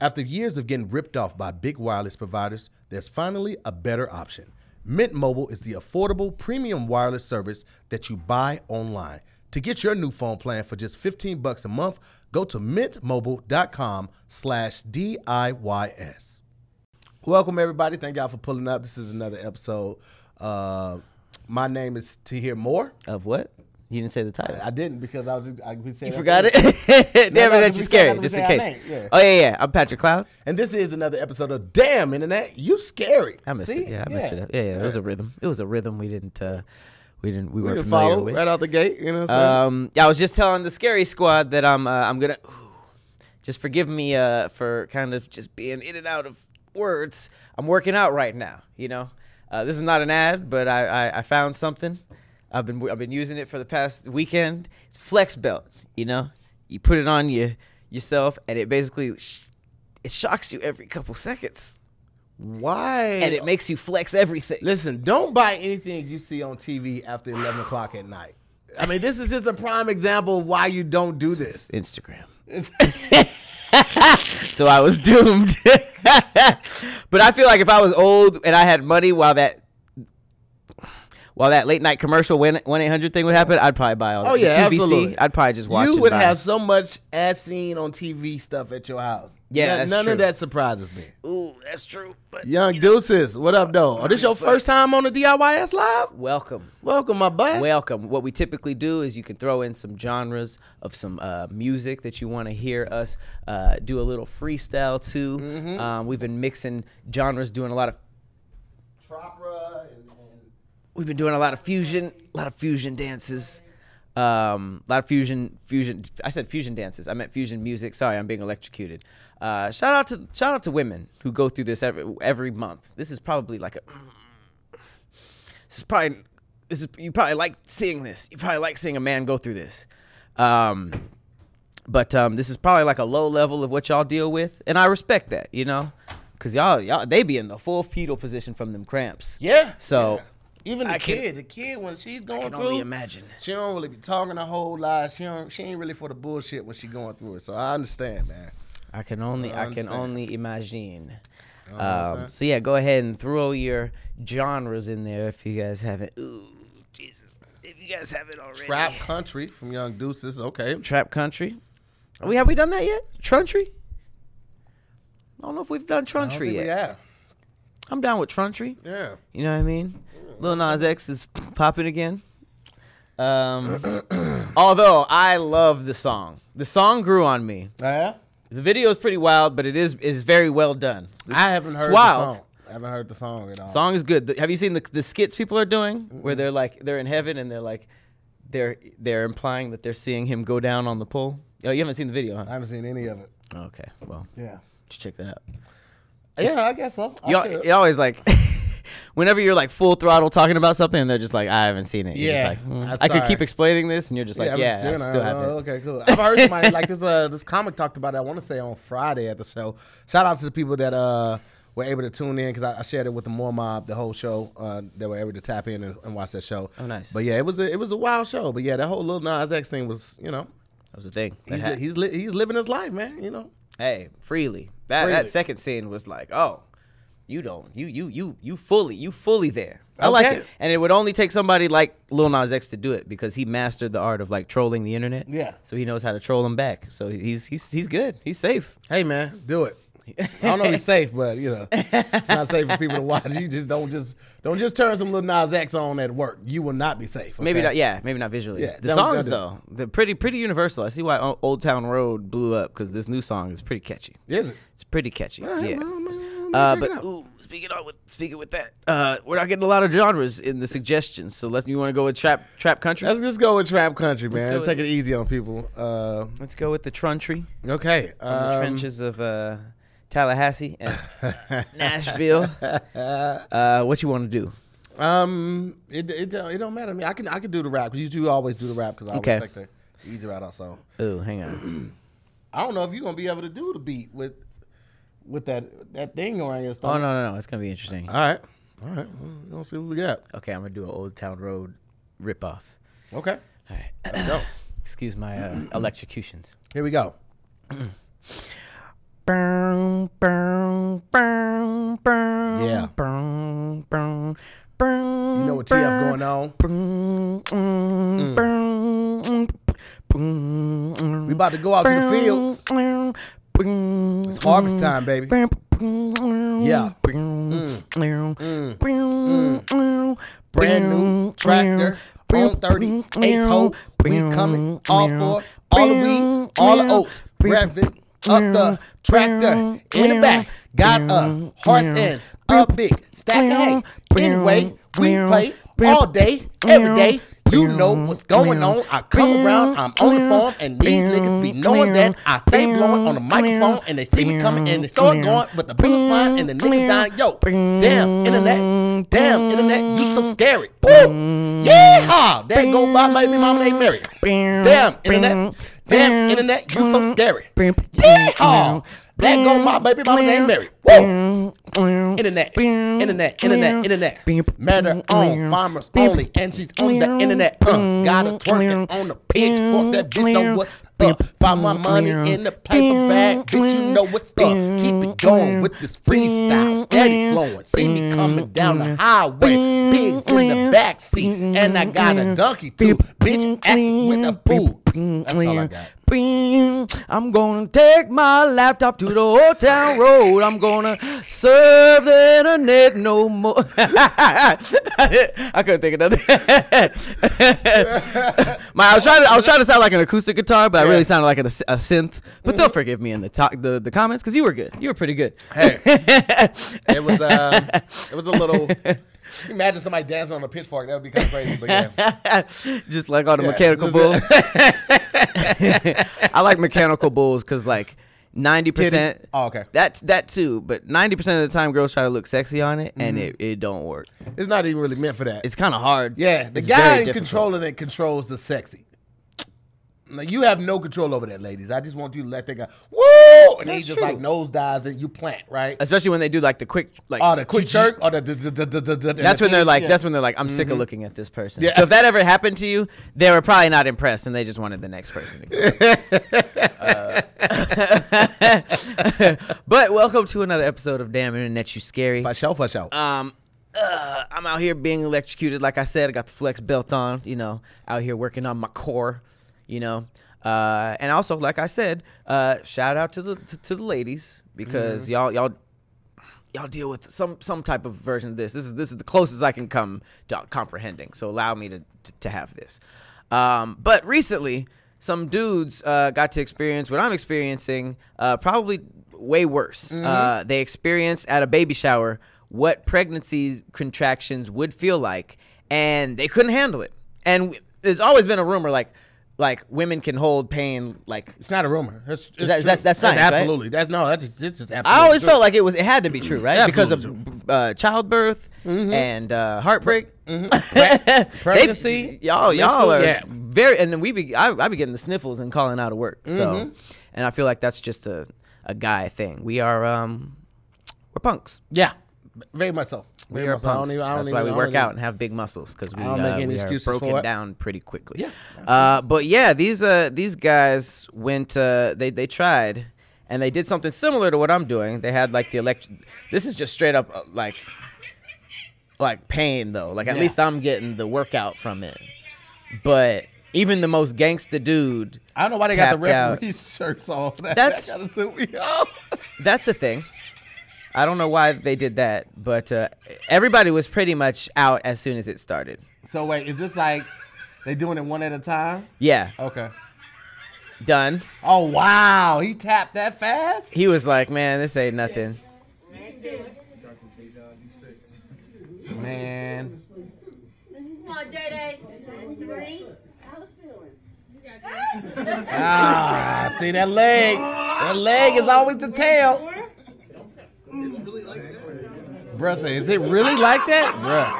After years of getting ripped off by big wireless providers, there's finally a better option. Mint Mobile is the affordable premium wireless service that you buy online. To get your new phone plan for just $15 a month, go to mintmobile.com/DIYS. Welcome, everybody. Thank y'all for pulling up. This is another episode. My name is Tahir Moore. Of what? You didn't say the title. I didn't because You forgot it? Damn it, that's just scary. Just in case. Yeah. Oh, yeah. I'm Patrick Cloud. And this is another episode of Damn Internet, You Scary. I missed it. Yeah, I missed it. Yeah, it was a rhythm. It was a rhythm we weren't familiar follow with. Right out the gate. You know what I'm saying? Yeah, I was just telling the Scary Squad that I'm gonna just forgive me for kind of just being in and out of words. I'm working out right now. You know, this is not an ad, but I found something. I've been using it for the past weekend. It's Flex Belt. You know, you put it on yourself, and it basically it shocks you every couple seconds. Why? And it makes you flex everything. Listen, don't buy anything you see on TV after 11 o'clock at night. I mean, this is just a prime example of why you don't do this. Instagram. So I was doomed. But I feel like if I was old and I had money while that late night commercial 1-800 thing would happen, I'd probably buy all that. Oh, yeah, QVC, absolutely. I'd probably just watch it. You would have so much as seen on TV stuff at your house. Yeah, that's none true. of that surprises me. Ooh, that's true. But Young Deuces, what up, though? Oh, this your first time on the DIYS Live? Welcome. Welcome, my bud. Welcome. What we typically do is you can throw in some genres of some music that you want to hear us do a little freestyle to. Mm-hmm. We've been mixing genres, doing a lot of Tropra and we've been doing a lot of fusion dances. A lot of fusion. I said fusion dances. I meant fusion music. Sorry, I'm being electrocuted. Shout out to women who go through this every month. This is probably like you probably like seeing this. You probably like seeing a man go through this. But this is probably like a low level of what y'all deal with, and I respect that, you know, because y'all they be in the full fetal position from them cramps. yeah. So. Yeah. Even the kid when she's going through, only imagine. She don't really be talking a whole lot. She ain't really for the bullshit when she going through it. So I understand, man. I can only imagine. So yeah, go ahead and throw your genres in there if you guys haven't. Ooh, Jesus! If you guys haven't already. Trap Country from Young Deuces. Okay. Trap Country. Have we done that yet? Truntry? I don't know if we've done Truntry yet. Yeah. I'm down with Truntry. Yeah. You know what I mean? Lil Nas X is popping again. Although I love the song. The song grew on me. Yeah. The video is pretty wild, but it is very well done. I haven't heard wild. the song. I haven't heard the song at all. Song is good. Have you seen the skits people are doing where they're in heaven and they're implying that they're seeing him go down on the pole? Oh, you haven't seen the video, huh? I haven't seen any of it. Okay, well, yeah, just check that out. Yeah, I guess so. It always like. Whenever you're like full throttle talking about something and they're just like, I haven't seen it. You're just like, I could keep explaining this, and you're just like, I still haven't. Okay, cool. I've heard somebody like this comic talked about it, I want to say on Friday at the show. Shout out to the people that were able to tune in because I shared it with the More Mob, the whole show. They were able to tap in and watch that show. Oh, nice. But yeah, it was a wild show. But yeah, that whole Lil Nas X thing was, you know. That was the thing. He's living his life, man, you know. Hey, freely. That second scene was like, oh. You fully there. I like it. And it would only take somebody like Lil Nas X to do it because he mastered the art of like trolling the internet. Yeah. So he knows how to troll them back. So he's good. He's safe. Hey man, do it. I don't know if he's safe, but you know, it's not safe for people to watch. You just don't turn some Lil Nas X on at work. You will not be safe. Okay? Maybe not. Yeah, maybe not visually. Yeah, the songs though, they're pretty universal. I see why Old Town Road blew up because this new song is pretty catchy. Is it? It's pretty catchy. Right, yeah. But speaking with that, we're not getting a lot of genres in the suggestions. So you want to go with trap country? Let's just go with Trap Country, man. Let's take it easy on people. Let's go with the Truntry. Okay. From the trenches of Tallahassee and Nashville. What you want to do? It don't matter to me. I can do the rap because you always do the rap because I always take the easy route also. Ooh, hang on. I don't know if you're gonna be able to do the beat with that thing around your stomach. Oh no, it's gonna be interesting. All right. We'll see what we got. Okay, I'm gonna do an Old Town Road ripoff. Okay. All right. Let's go. Excuse my electrocutions. Here we go. Boom. with TF going on. We about to go out to the fields. It's harvest time, baby. Yeah. Brand new tractor on 30 ace hole. We coming all for all the weed, all the oats. Revving up the tractor in the back. Got a horse and a big stack of hay. Anyway, we play all day, every day. You know what's going on. I come around, I'm on the phone, and these niggas be knowing that I stay blowing on the microphone, and they see me coming, and they start going, but the bullets flying, and the niggas dying. Yo, damn internet, you so scary. Woo! Yeah! There go my baby mama named Mary. Damn internet, you so scary. Yeah! There go my baby mama named Mary. Woo! Internet. Matter on farmers only, and she's on the internet. Got her twerking on the pitch. Fuck that bitch, know what's up. Find my money in the paper bag, bitch, you know what's up. Keep it going with this freestyle, steady flowing. See me coming down the highway, pigs in the backseat, and I got a donkey too. Bitch, acting with a fool. That's all I got. I'm gonna take my laptop to the old town road. I'm gonna serve the internet no more. I couldn't think of nothing. I was trying to sound like an acoustic guitar, but I really sounded like a synth. But they'll forgive me in the comments because you were good. You were pretty good. Hey, it was a little. Imagine somebody dancing on a pitchfork. That would be kind of crazy. But yeah. Just like on the mechanical bull. I like mechanical bulls because like 90%. Oh, okay. That too, but 90% of the time girls try to look sexy on it, and it don't work. It's not even really meant for that. It's kind of hard. Yeah, the guy in controlling it controls the sexy. Like, you have no control over that, ladies. I just want you to let that guy, woo, and he just like nosedives and you plant, right? Especially when they do like the quick, like the quick jerk, or that's when they're like, I'm sick of looking at this person. Yeah. So if that ever happened to you, they were probably not impressed, and they just wanted the next person to go. But welcome to another episode of Damn Internet, You Scary. For sure. I'm out here being electrocuted. Like I said, I got the flex belt on. You know, out here working on my core. You know, and also, like I said, shout out to the ladies, because y'all deal with some type of version of this. This is the closest I can come to comprehending. So allow me to have this. But recently, some dudes got to experience what I'm experiencing, probably way worse. They experienced at a baby shower what pregnancy contractions would feel like, and they couldn't handle it. And there's always been a rumor like women can hold pain, like it's not a rumor. That's science, absolutely. Right? It's just absolutely. I always felt like it had to be true, right? Because of childbirth and heartbreak, pregnancy. Y'all are very, and then I be getting the sniffles and calling out of work. So, and I feel like that's just a guy thing. We are we're punks. Yeah, very much so. We are punks. That's why we work out and have big muscles, because we are broken down pretty quickly. Yeah. But yeah, these guys went. They tried, and they did something similar to what I'm doing. They had like This is just straight up like pain though. Like at least I'm getting the workout from it. But even the most gangsta dude, I don't know why they got the referee's shirts on. That's a thing. I don't know why they did that, but everybody was pretty much out as soon as it started. So wait, is this like they doing it one at a time? Yeah. Okay. Done. Oh, wow. He tapped that fast? He was like, man, this ain't nothing. Man. See that leg. That leg is always the tail. It's really like that. Bruh, say, is it really like that? Bruh.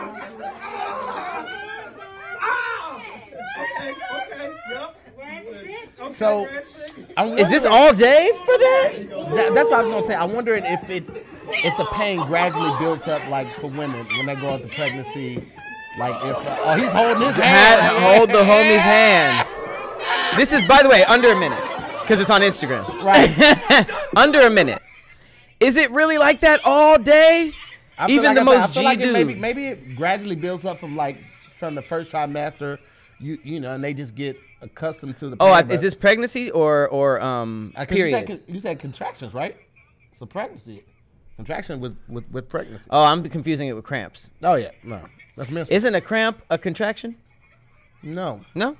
So, is this all day for that? That's what I was gonna say. I'm wondering if the pain gradually builds up, like for women when they go into pregnancy. Like if he's holding his hand. Hold the homie's hand. This is, by the way, under a minute because it's on Instagram. Right. Under a minute. Is it really like that all day? Even the most G like dude. maybe it gradually builds up from the first trimester, you know, and they just get accustomed to the pain. Oh, is this pregnancy or period? You said contractions, right? So pregnancy, contraction with pregnancy. Oh, I'm confusing it with cramps. Oh yeah, no, that's menstrual. Isn't a cramp a contraction? No. I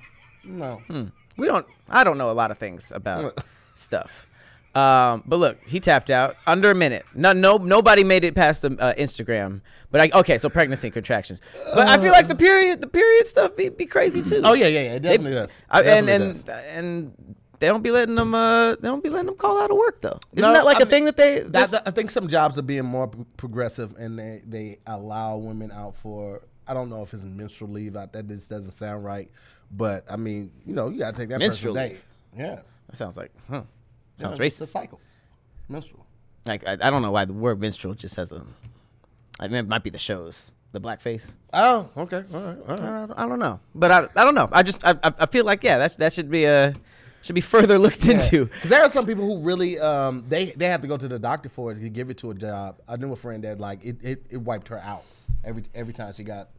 don't know a lot of things about stuff. But look, he tapped out under a minute. Nobody made it past the Instagram. But so pregnancy and contractions. But I feel like the period stuff be crazy too. Oh yeah, it definitely does. And they don't be letting them call out of work though. Isn't that like a thing that they? I think some jobs are being more progressive and they allow women out for. I don't know if it's menstrual leave. That just doesn't sound right. But I mean, you know, you gotta take that menstrual person's day. leave. Yeah, that sounds like sounds racist. It's a cycle, menstrual. Like I don't know why the word menstrual just has a. I mean, it might be the shows, the blackface. Oh, okay, all right. I don't know, but I don't know. I feel like that should be further looked into. Because there are some people who really they have to go to the doctor for it to give it to a job. I knew a friend that like it wiped her out every time she got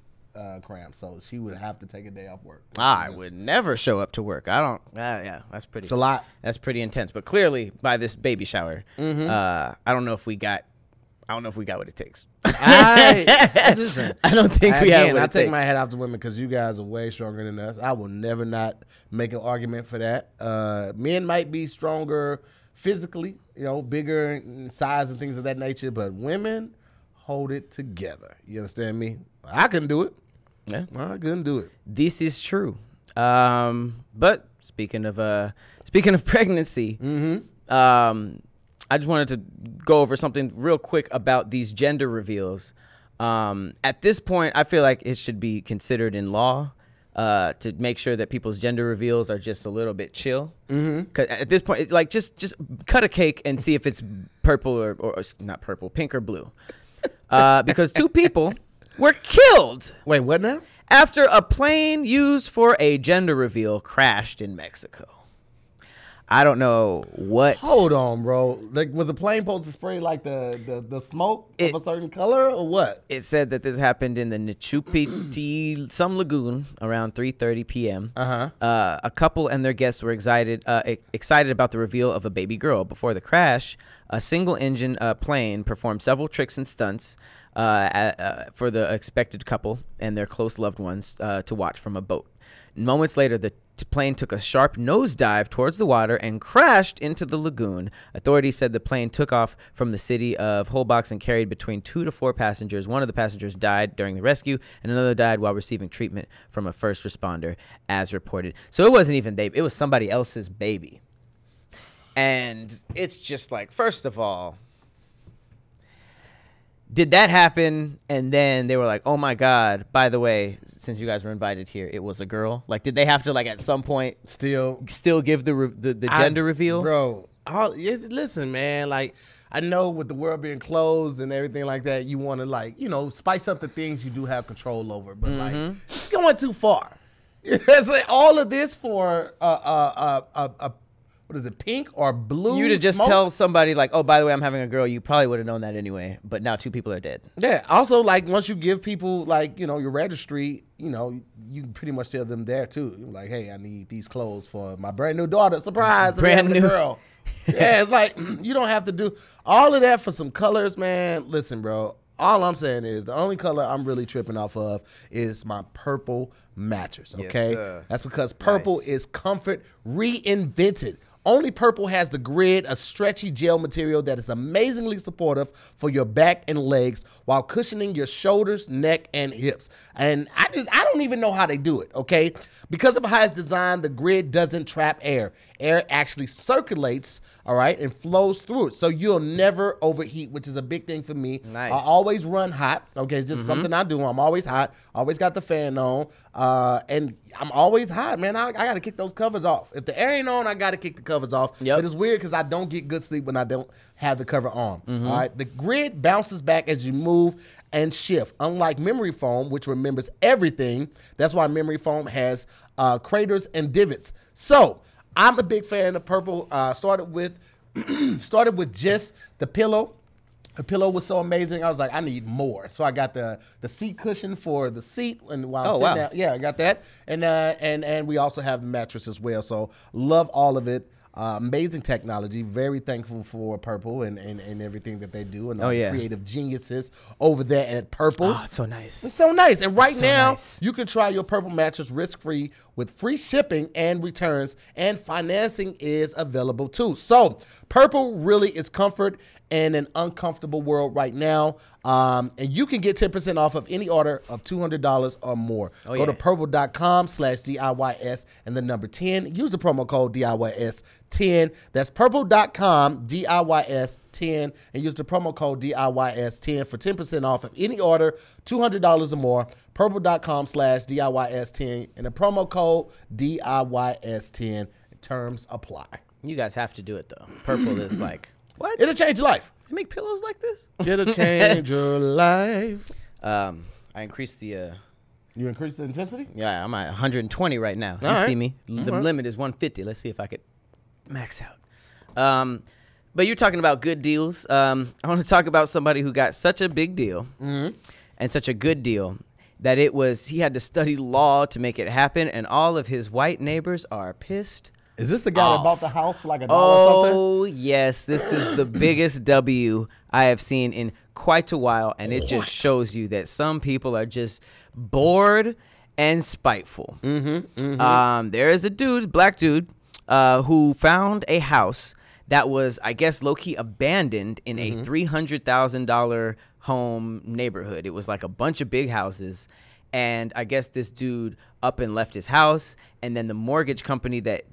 cramps, so she would have to take a day off work. I would never show up to work. I don't. Yeah, that's pretty. It's a lot. That's pretty intense. But clearly, by this baby shower, I don't know if we got what it takes. I don't think we have what it takes. I take my head off to women because you guys are way stronger than us. I will never not make an argument for that. Men might be stronger physically, you know, bigger in size and things of that nature, but women hold it together. You understand me? I couldn't do it. Yeah, I couldn't do it. This is true. But speaking of pregnancy, I just wanted to go over something real quick about these gender reveals. At this point, I feel like it should be considered in law to make sure that people's gender reveals are just a little bit chill. Because at this point, like just cut a cake and see if it's purple or not purple, pink or blue. Because 2 people were killed. Wait, what now? After a plane used for a gender reveal crashed in Mexico. I don't know what. Hold on, bro. Like, was the plane supposed to spray like the smoke of a certain color or what? It said that this happened in the Nichupiti some lagoon around 3:30 p.m. A couple and their guests were excited about the reveal of a baby girl. Before the crash, a single-engine plane performed several tricks and stunts for the expected couple and their close loved ones to watch from a boat. Moments later, the plane took a sharp nosedive towards the water and crashed into the lagoon. Authorities said the plane took off from the city of Holbox and carried between 2 to 4 passengers. One of the passengers died during the rescue, and another died while receiving treatment from a first responder, as reported. So it wasn't even it was somebody else's baby. And it's just like, first of all, did that happen? And then they were like, oh my God, by the way, since you guys were invited here, it was a girl. Like, did they have to, like, at some point still give the gender reveal? Bro, listen, man, like, I know with the world being closed and everything like that, you want to, like, you know, spice up the things you do have control over. But, like, it's going too far. It's like all of this for what is it, pink or blue? You to just tell somebody like, oh, by the way, I'm having a girl. You probably would have known that anyway. But now 2 people are dead. Yeah. Also, like, once you give people, like, you know, your registry, you know, you can pretty much tell them there too. You're like, hey, I need these clothes for my brand new daughter. Surprise, brand new girl. Yeah, it's like you don't have to do all of that for some colors, man. Listen, bro. All I'm saying is the only color I'm really tripping off of is my purple mattress. Okay, yes, that's because purple is comfort reinvented. Only Purple has the Grid, a stretchy gel material that is amazingly supportive for your back and legs while cushioning your shoulders, neck, and hips. And I don't even know how they do it, okay? Because of how it's designed, the Grid doesn't trap air. Air actually circulates, all right, and flows through it. So you'll never overheat, which is a big thing for me. Nice. I always run hot, okay? It's just something I do. I'm always hot. Always got the fan on. And I'm always hot, man. I got to kick those covers off. If the air ain't on, I got to kick the covers off. Yep. But it's weird because I don't get good sleep when I don't have the cover on. All right. The Grid bounces back as you move and shift. Unlike memory foam, which remembers everything, that's why memory foam has craters and divots. So I'm a big fan of Purple. Started with just the pillow. Her pillow was so amazing. I was like, I need more. So I got the seat cushion for the seat, and while I'm sitting down, yeah, I got that. And we also have the mattress as well. So love all of it. Amazing technology. Very thankful for Purple and everything that they do, and all the creative geniuses over there at Purple. Oh, it's so nice. It's so nice. And right now, you can try your Purple mattress risk-free with free shipping and returns, and financing is available too. So Purple really is comfort in an uncomfortable world right now. And you can get 10% off of any order of $200 or more. Go to purple.com/DIYS and the number 10. Use the promo code DIYS10. That's purple.com DIYS10 and use the promo code DIYS10 for 10% off of any order, $200 or more. Purple.com/DIYS10 and the promo code DIYS10. Terms apply. You guys have to do it though. Purple is like, what? It'll change your life. They make pillows like this? It'll change your life. I increased the... You increased the intensity? Yeah, I'm at 120 right now. You see me. The limit is 150. Let's see if I could max out. But you're talking about good deals. I want to talk about somebody who got such a big deal and such a good deal that he had to study law to make it happen, and all of his white neighbors are pissed. Is this the guy that bought the house for like $1 or something? Oh, yes. This is the biggest W I have seen in quite a while, and it just shows you that some people are just bored and spiteful. There is a black dude, who found a house that was, I guess, low-key abandoned in a $300,000 home neighborhood. It was like a bunch of big houses. And I guess this dude up and left his house, and then the mortgage company that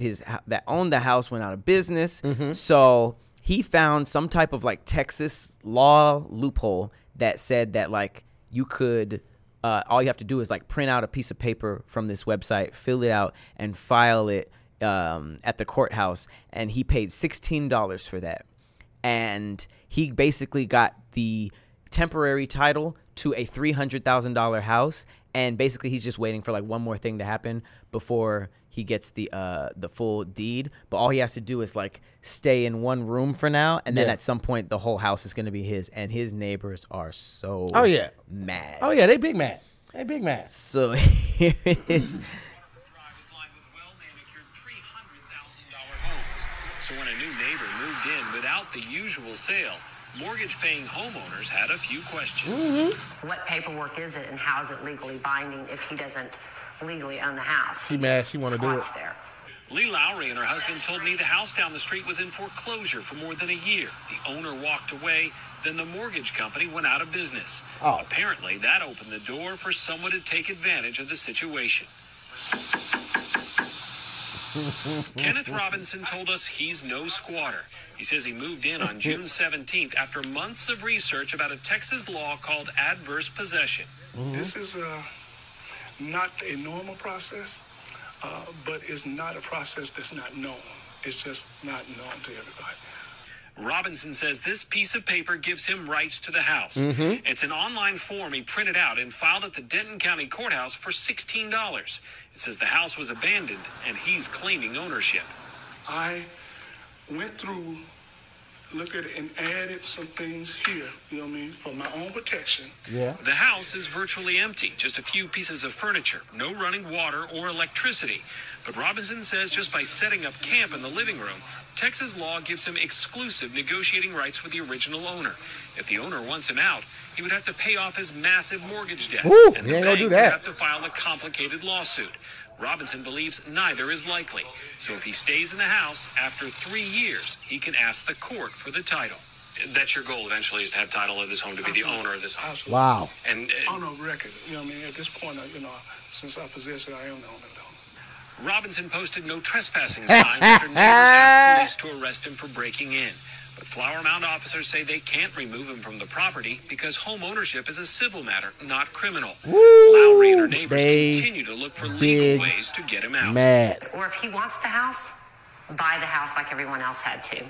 owned the house went out of business. So he found some type of like Texas law loophole that said that like you could, all you have to do is like print out a piece of paper from this website, fill it out, and file it at the courthouse. And he paid $16 for that, and he basically got the temporary title to a $300,000 house. And basically, he's just waiting for like one more thing to happen before he gets the full deed. But all he has to do is like stay in one room for now, and then at some point, the whole house is going to be his. And his neighbors are so mad. Oh yeah, they big mad. They big mad. So here it is. So when a new neighbor moved in without the usual sale, mortgage-paying homeowners had a few questions. What paperwork is it, and how is it legally binding if he doesn't legally own the house? She mad. She want to do it. There. Lee Lowry and her husband told me the house down the street was in foreclosure for more than a year. The owner walked away, then the mortgage company went out of business. Apparently, that opened the door for someone to take advantage of the situation. Kenneth Robinson told us he's no squatter. He says he moved in on June 17th after months of research about a Texas law called adverse possession. This is not a normal process, but it's not a process that's not known. It's just not known to everybody. Robinson says this piece of paper gives him rights to the house. It's an online form he printed out and filed at the Denton County Courthouse for $16. It says the house was abandoned and he's claiming ownership. I went through, looked at it, and added some things here, you know what I mean, for my own protection. The house is virtually empty, just a few pieces of furniture, no running water or electricity. But Robinson says just by setting up camp in the living room, Texas law gives him exclusive negotiating rights with the original owner. If the owner wants him out, he would have to pay off his massive mortgage debt. And the bank would have to file a complicated lawsuit. Robinson believes neither is likely. So if he stays in the house, after 3 years, he can ask the court for the title. That's your goal eventually, is to have title of this home, to be the owner of this home. Absolutely. Wow. And on a record, you know what I mean? At this point, you know, since I possess it, I am the owner of the home. Robinson posted no trespassing signs after neighbors asked police to arrest him for breaking in. But Flower Mound officers say they can't remove him from the property because home ownership is a civil matter, not criminal. Lowry and her neighbors continue to look for legal ways to get him out. Or if he wants the house, buy the house like everyone else had to.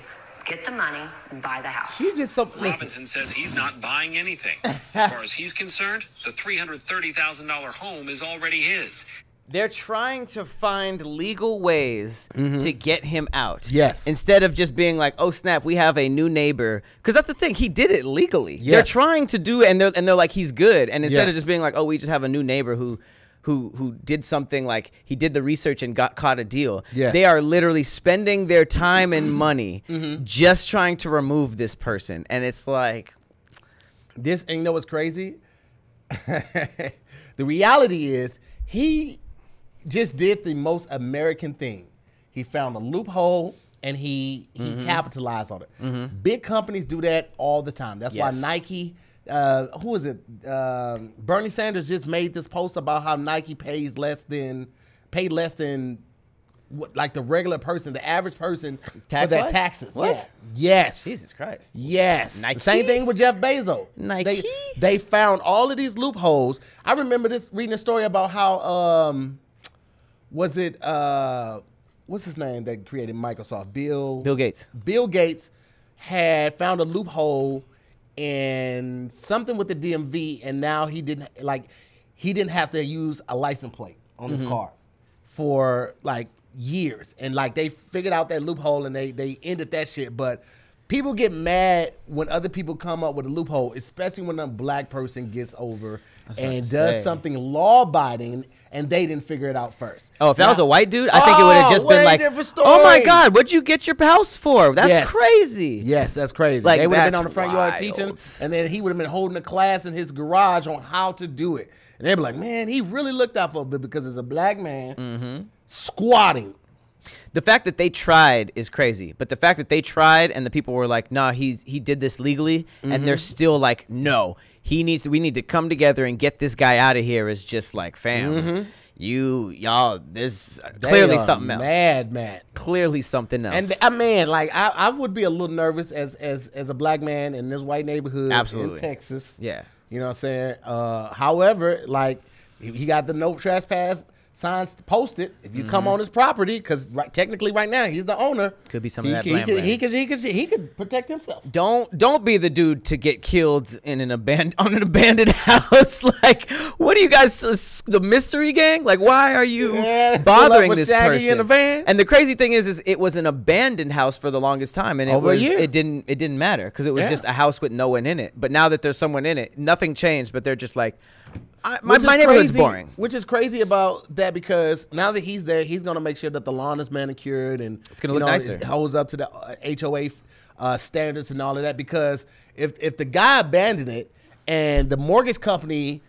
Get the money and buy the house. She just Robinson says he's not buying anything. As far as he's concerned, the $330,000 home is already his. They're trying to find legal ways to get him out. Yes. Instead of just being like, oh snap, we have a new neighbor. Because that's the thing, he did it legally. Yes. They're trying to do it, and they're like, he's good. And instead of Yes. just being like, oh, we just have a new neighbor who did something, like he did the research and caught a deal. Yes. They are literally spending their time and money just trying to remove this person. And it's like, This, and you know what's crazy? The reality is he just did the most American thing. He found a loophole and he capitalized on it. Big companies do that all the time. That's Yes. why Nike, who is it? Bernie Sanders just made this post about how Nike paid less than what, like the regular person, the average person for their Tax-wise? taxes. What? Yeah. Yes. Jesus Christ. Yes. Nike? Same thing with Jeff Bezos. Nike? They found all of these loopholes. I remember reading a story about how what's his name that created Microsoft? Bill Gates. Bill Gates had found a loophole in something with the DMV, and now he didn't have to use a license plate on his car for like years, and like they figured out that loophole and they ended that shit. But people get mad when other people come up with a loophole, especially when a black person gets over and does something law-abiding and they didn't figure it out first. Oh, if that was a white dude, I think it would have just been like, different story. oh my God, what'd you get your house for? That's Yes. crazy. Yes, that's crazy. Like, they would have been that's on the front yard wild. teaching, and then he would have been holding a class in his garage on how to do it. And they'd be like, man, he really looked out for a bit because it's a black man squatting. The fact that they tried is crazy, but the fact that they tried and the people were like, "Nah, he did this legally," and they're still like, "No, we need to come together and get this guy out of here," is just like, fam, y'all, there's clearly something else. Mad. Clearly something else. And I mean, like I would be a little nervous as a black man in this white neighborhood Absolutely. in Texas. Yeah. You know what I'm saying? However, like he got the no trespass signs posted. If you come on his property, because technically right now he's the owner. Could be some of that blam blam. He could protect himself. Don't be the dude to get killed in an abandoned house. Like, what are you guys, the mystery gang? Like, why are you bothering with this Shaggy person? in the van? And the crazy thing is it was an abandoned house for the longest time, and Over a year. it didn't matter because it was just a house with no one in it. But now that there's someone in it, nothing changed. But they're just like, my neighborhood's boring. Which is crazy about that, because now that he's there, he's going to make sure that the lawn is manicured and It's gonna look nicer. It holds up to the HOA standards and all of that. Because if the guy abandoned it and the mortgage company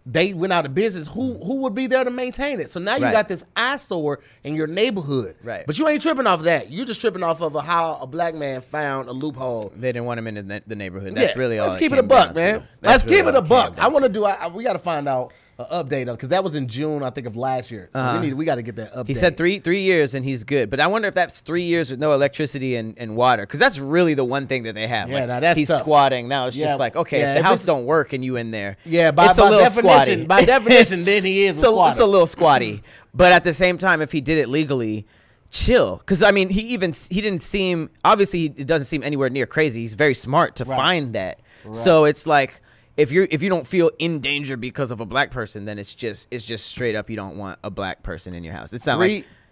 they went out of business, who would be there to maintain it? So now you Right. got this eyesore in your neighborhood. Right. But you ain't tripping off that. You're just tripping off of how a black man found a loophole. They didn't want him in the neighborhood. That's really all. Let's keep it a came buck, down man. to. Let's That's really keep it all a buck. came down I want to to. do. We got to find out an update on, because that was in June, I think, of last year. So we got to get that update. He said 3 years and he's good, but I wonder if that's 3 years with no electricity and water, because that's really the one thing that they have. Yeah, like, now that's he's tough. squatting now. It's Yeah, just like, okay, yeah, if the if house it's- don't work and you in there, Yeah, it's a little definition. squatty. By definition, then he is a squatter. It's a little squatty. But at the same time, if he did it legally, chill. Because I mean, he didn't seem, obviously it doesn't seem anywhere near crazy. He's very smart to find that. So it's like, if you don't feel in danger because of a black person, then it's just straight up, you don't want a black person in your house. It's not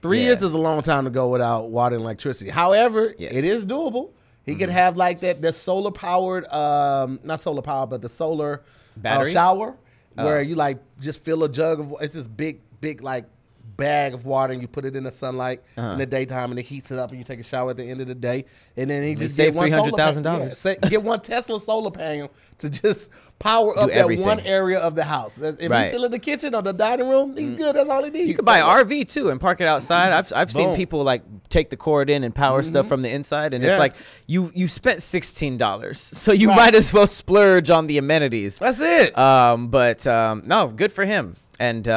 Three years is a long time to go without water and electricity. However, Yes. it is doable. He could have like the solar powered, not solar powered, but the solar Battery? shower, where you like just fill a jug of, it's this big like bag of water, and you put it in the sunlight in the daytime, and it heats it up, and you take a shower at the end of the day, and then he just save get one $300,000. get one Tesla solar panel to just power up that everything. one area of the house. If he's Right. still in the kitchen or the dining room, he's good. That's all he needs. You could buy an RV too and park it outside. I've seen Boom. people like take the cord in and power stuff from the inside, and Yeah. it's like you spent $16, so you might as well splurge on the amenities. That's it. But no, good for him. And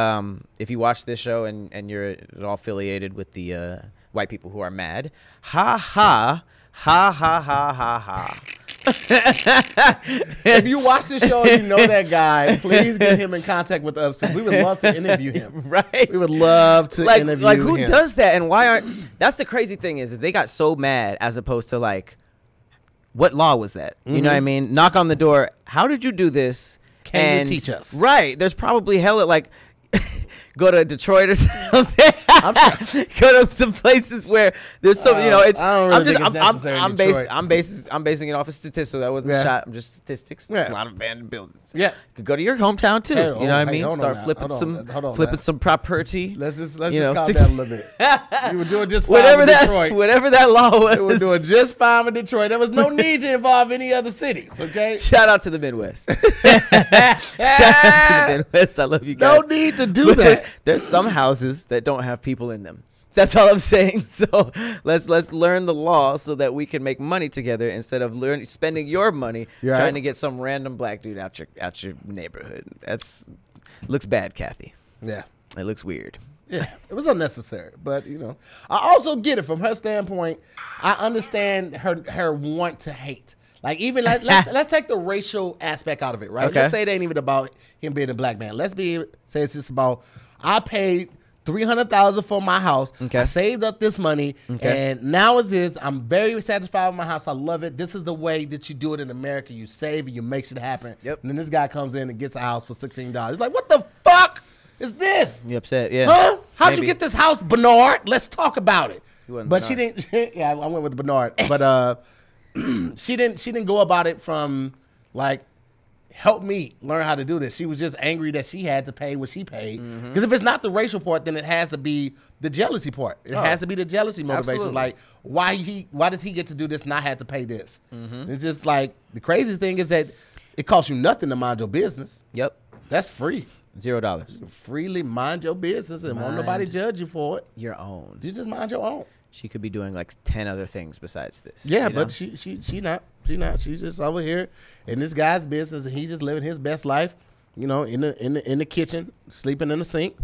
if you watch this show and you're at all affiliated with the white people who are mad, ha ha ha ha ha ha ha. If you watch the show and you know that guy, please get him in contact with us, because we would love to interview him. Right. We would love to interview him. who does that, and why aren't? That's the crazy thing is they got so mad, as opposed to like, what law was that? You know what I mean? Knock on the door. How did you do this? Can you teach us? Right. There's probably hella like go to Detroit or something. Go to some places where there's some, you know, it's. I don't really think it's necessary in Detroit. I'm basing it off of statistics. So that wasn't a shot. I'm just statistics. Yeah. A lot of abandoned buildings. Yeah. You could go to your hometown too. Hey, you know what I mean? Start flipping some property. Let's just you calm know, down a little bit. We were doing just fine with Detroit. Whatever that law was. We were doing just fine with Detroit. There was no need to involve any other cities, okay? Shout out to the Midwest. Shout out to the Midwest. I love you guys. No need to do that. There's some houses that don't have people in them. That's all I'm saying. So let's learn the law so that we can make money together instead of spending your money trying to get some random black dude out your neighborhood. Looks bad, Kathy. Yeah. It looks weird. Yeah, it was unnecessary, but you know, I also get it from her standpoint. I understand her want to hate. Like even let's take the racial aspect out of it, right? Okay. Let's say it ain't even about him being a black man. Say it's just about I paid $300,000 for my house. Okay. I saved up this money, and now it is. I'm very satisfied with my house. I love it. This is the way that you do it in America. You save and you make shit happen. Yep. And then this guy comes in and gets a house for $16. He's like, what the fuck is this? You upset? Yeah. Huh? How'd you Maybe. get this house, Bernard? Let's talk about it. wasn't But Bernard. she didn't. Yeah, I went with Bernard. But she didn't go about it from like help me learn how to do this. She was just angry that she had to pay what she paid. Because if it's not the racial part, then it has to be the jealousy part. It has to be the jealousy motivation. Absolutely. Like why does he get to do this and I had to pay this? It's just like the crazy thing is that it costs you nothing to mind your business. Yep. That's free. $0. Freely mind your business and won't nobody judge you for it. Your own. You just mind your own. She could be doing like 10 other things besides this. Yeah, you know? but she not. She's just over here in this guy's business, and he's just living his best life. You know, in the kitchen, sleeping in the sink.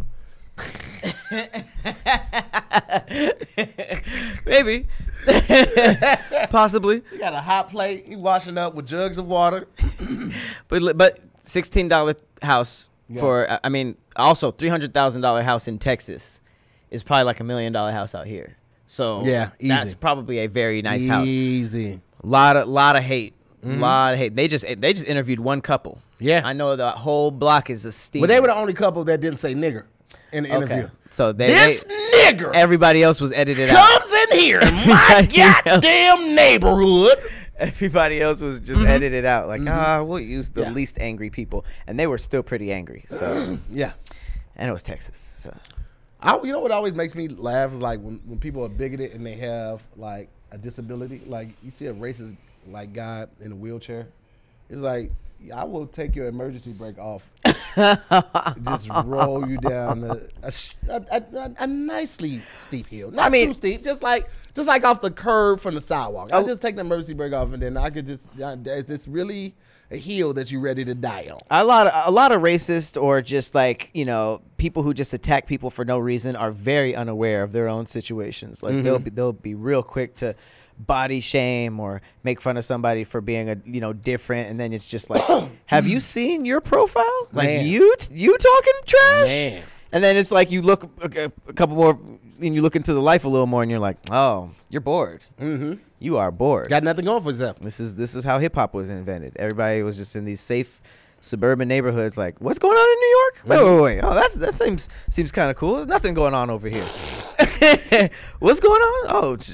Maybe. Possibly. He got a hot plate. He washing up with jugs of water. But $16 house for I mean also $300,000 house in Texas is probably like $1 million house out here. So Yeah, easy. that's probably a very nice house. Easy. Lot of hate. Lot of hate. They just interviewed one couple. Yeah. I know the whole block is a steam. Well, they were the only couple that didn't say nigger in the interview. So This nigger everybody else was edited out. comes in here in my goddamn neighborhood. Everybody else was just edited out. Like, we'll use the least angry people. And they were still pretty angry. So Yeah. and it was Texas. So You know what always makes me laugh is like when people are bigoted and they have like a disability. Like you see a racist like guy in a wheelchair. It's like I will take your emergency brake off. Just roll you down a nicely steep hill. Not too steep, just like off the curb from the sidewalk. I just take the emergency brake off and then I could just. Is this really a hill that you're ready to die on? a lot of racists or just like, you know, people who just attack people for no reason are very unaware of their own situations. Like they'll be real quick to body shame or make fun of somebody for being different, and then it's just like, have you seen your profile? Like Man. you talking trash? Man. And then it's like you look a couple more and you look into the life a little more and you're like, oh, you're bored. You are bored. Got nothing going for yourself. This is how hip hop was invented. Everybody was just in these safe suburban neighborhoods. Like, what's going on in New York? Wait. Oh, that seems kind of cool. There's nothing going on over here. What's going on?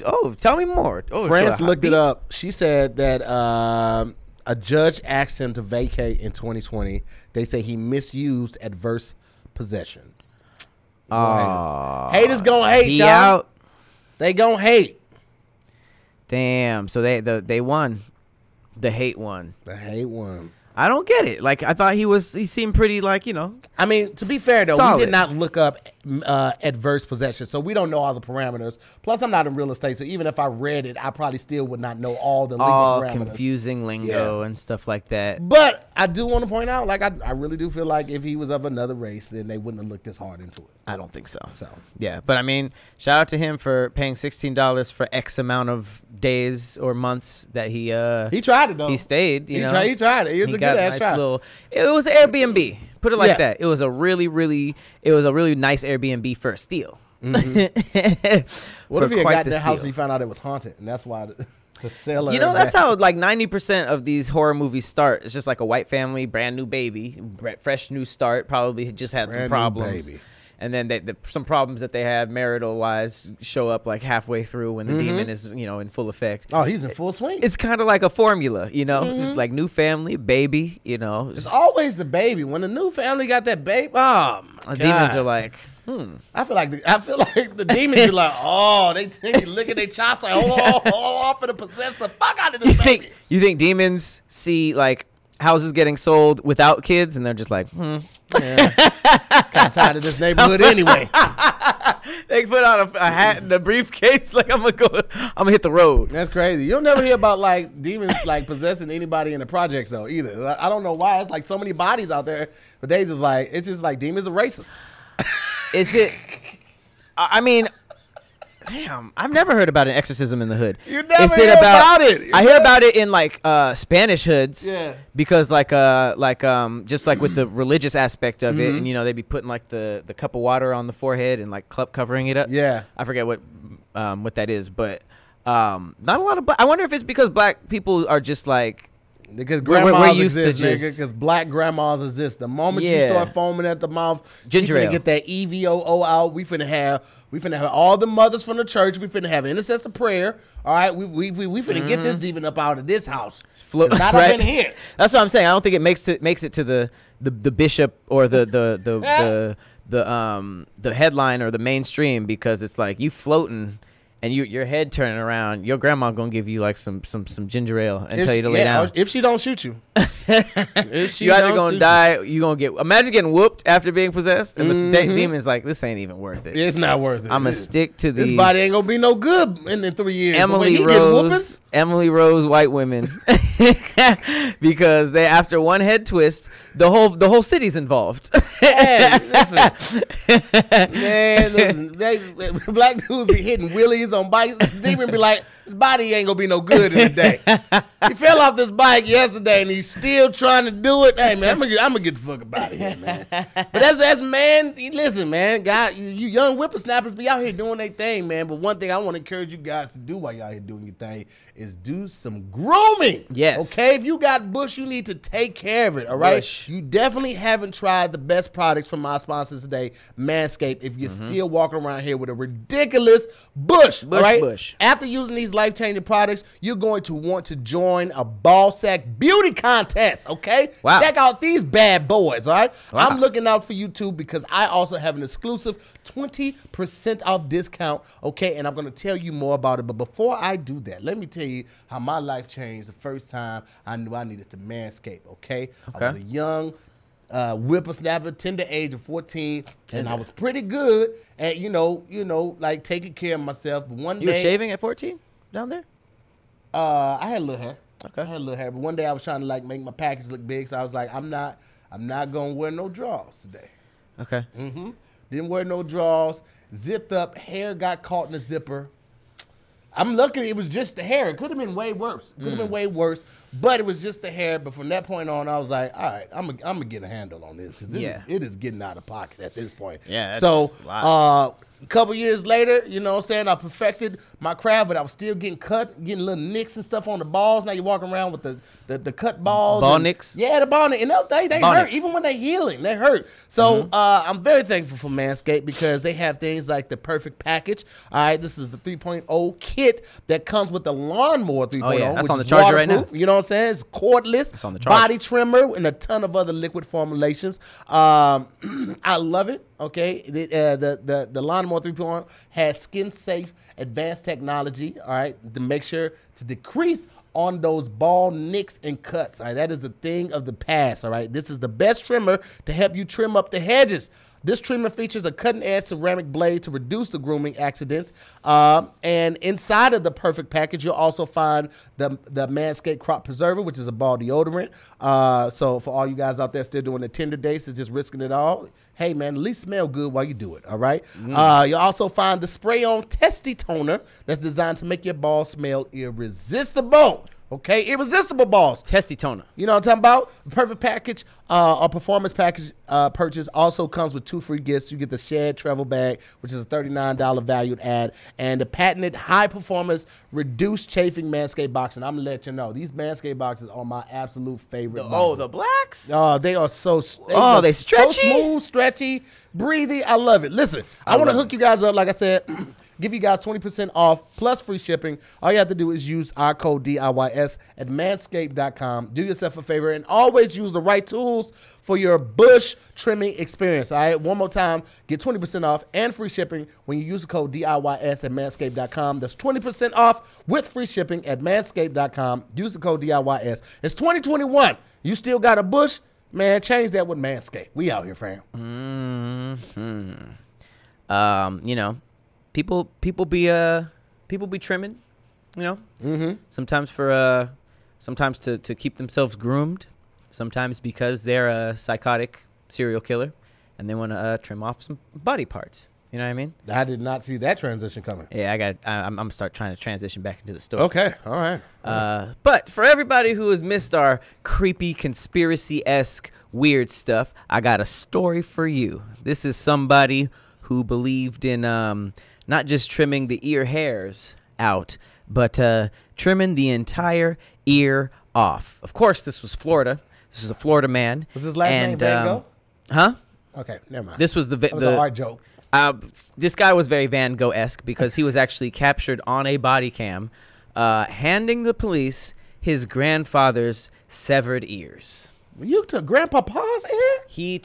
Oh, tell me more. Oh, France looked it up. She said that a judge asked him to vacate in 2020. They say he misused adverse possession. Haters gonna hate, y'all. Out. They gonna hate. Damn. So they won. The hate won. The hate one. I don't get it. Like, I thought he seemed pretty, like, you know. I mean, to be fair, though, we solid. did not look up adverse possession, so we don't know all the parameters. Plus, I'm not in real estate, so even if I read it, I probably still would not know all the legal All parameters. confusing lingo and stuff like that. But I do want to point out, like, I really do feel like if he was of another race, then they wouldn't have looked this hard into it. I don't think so. So Yeah, but I mean, shout out to him for paying $16 for X amount of days or months that he tried it, though. he stayed. He tried it. It was a good ass try. It was Airbnb. Put it like Yeah. that. It was a really nice Airbnb for a steal. What For if he had quite got the that house steal. and he found out it was haunted, and that's why the seller. You know, that's how like 90% of these horror movies start. It's just like a white family, brand new baby, fresh new start, probably just had some Brand new problems. baby. and then some problems that they have marital wise show up like halfway through when the demon is, you know, in full effect. Oh, he's in full swing. It's kind of like a formula, you know, just like new family, baby, you know. It's always the baby. When the new family got that baby, oh my God. Demons are like, I feel like the demons be like, oh, they look at their chops like, hold on, for the possess the fuck out of this baby. You think demons see like houses getting sold without kids, and they're just like, yeah. Kind of tired of this neighborhood anyway. They put on a hat and a briefcase, like I'm gonna hit the road. That's crazy. You'll never hear about like demons like possessing anybody in the projects though either. I don't know why. It's like so many bodies out there, but they just like it's just like demons are racist. Is it? I mean, damn, I've never heard about an exorcism in the hood. You never hear about it. I hear about it in like Spanish hoods. Yeah. Because just like with the religious aspect of it, and you know they be putting like the cup of water on the forehead and like covering it up. Yeah. I forget what that is, but not a lot of. I wonder if it's because black people are just like. Because grandmas we're used exist, to just because black grandmas exist. The moment you start foaming at the mouth, ginger we finna ale. get that EVOO out. We finna have all the mothers from the church. We finna have intercessor prayer. All right, we finna get this demon up out of this house. Not right? up in here. That's what I'm saying. I don't think it makes it to the bishop or the headline or the mainstream, because it's like you floating. And your head turning around, your grandma gonna give you like some ginger ale and tell you to lay down. If she don't shoot you, you either gonna die, you gonna get. Imagine getting whooped after being possessed, and the demon's like, "This ain't even worth it. It's not worth it. I'm gonna stick to these. This body ain't gonna be no good in 3 years." Emily Rose, white women, because they after one head twist, the whole city's involved. Hey, listen, man, black dudes be hitting wheelies on bikes. Demon be like, his body ain't gonna be no good in a day. He fell off this bike yesterday and he's still trying to do it. Hey man, I'm gonna get the fuck up out of here, man. But that's man. Listen, man, God, you young whippersnappers be out here doing their thing, man. But one thing I want to encourage you guys to do while y'all here doing your thing is do some grooming. Yes. Okay. If you got bush, you need to take care of it. All right. Bush. You definitely haven't tried the best products from my sponsors today, Manscaped. If you're still walking around here with a ridiculous bush, all right? Bush. After using these life-changing products, you're going to want to join a ball sack beauty contest, okay? Wow. Check out these bad boys, all right? Wow. I'm looking out for you too, because I also have an exclusive 20% off discount, okay? And I'm going to tell you more about it. But before I do that, let me tell you how my life changed the first time I knew I needed to Manscape, okay? I was a young whippersnapper, tender age of 14, and I was pretty good at, you know, like taking care of myself. But one day, You were shaving at 14 down there? I had a little hair. Okay. I had a little hair, but one day I was trying to like make my package look big, so I was like, I'm not gonna wear no drawers today. Okay. Didn't wear no drawers. Zipped up, hair got caught in the zipper. I'm lucky it was just the hair. It could have been way worse. But it was just the hair. But from that point on, I was like, all right, I'm gonna get a handle on this, because it is getting out of pocket at this point. Yeah. So a couple years later, you know what I'm saying, I perfected my craft, but I was still getting getting little nicks and stuff on the balls. Now you're walking around with the cut balls. Ball nicks? Yeah, the ball nicks. And they Ball hurt. nicks. Even when they're healing, they hurt. So I'm very thankful for Manscaped, because they have things like the perfect package. All right, this is the 3.0 kit that comes with the lawnmower 3.0. Oh, yeah. That's which on the is charger right now. waterproof. You know what I'm saying? It's cordless, It's on the charger. body trimmer, and a ton of other liquid formulations. I love it. Okay, the lawnmower 3.0 has skin-safe advanced technology. All right, to make sure to decrease on those ball nicks and cuts. All right, that is a thing of the past. All right, this is the best trimmer to help you trim up the hedges. This trimmer features a cutting-edge ceramic blade to reduce the grooming accidents. And inside of the perfect package, you'll also find the Manscaped Crop Preserver, which is a ball deodorant. So for all you guys out there still doing the Tinder dates, it's just risking it all. Hey, man, at least smell good while you do it, all right? You'll also find the spray-on testy toner that's designed to make your balls smell irresistible. Okay, irresistible balls. Testy toner. You know what I'm talking about? Perfect package, a performance package purchase also comes with 2 free gifts. You get the Shed Travel Bag, which is a $39 valued add, and the patented high-performance reduced chafing Manscaped box. And I'm going to let you know, these Manscaped boxes are my absolute favorite boxes. The blacks? Oh, they are so they stretchy? so smooth, stretchy, breathy. I love it. Listen, I want to hook you guys up, like I said. Give you guys 20% off plus free shipping. All you have to do is use our code DIYS at manscaped.com. Do yourself a favor and always use the right tools for your bush trimming experience. All right, one more time, get 20% off and free shipping when you use the code DIYS at manscaped.com. That's 20% off with free shipping at manscaped.com. Use the code DIYS. It's 2021. You still got a bush? Man, change that with Manscaped. We out here, fam. You know, people be trimming, you know. Sometimes sometimes to keep themselves groomed. Sometimes because they're a psychotic serial killer and they want to trim off some body parts. You know what I mean? I did not see that transition coming. Yeah, I'm gonna start trying to transition back into the story. Okay, all right. But for everybody who has missed our creepy conspiracy-esque weird stuff, I got a story for you. This is somebody who believed in not just trimming the ear hairs out, but trimming the entire ear off. Of course, this was Florida. This was a Florida man. Was his last name Van Gogh? Huh? Okay, never mind. This was that was an art joke. This guy was very Van Gogh-esque because he was actually captured on a body cam handing the police his grandfather's severed ears. You took Grandpapa's ear? He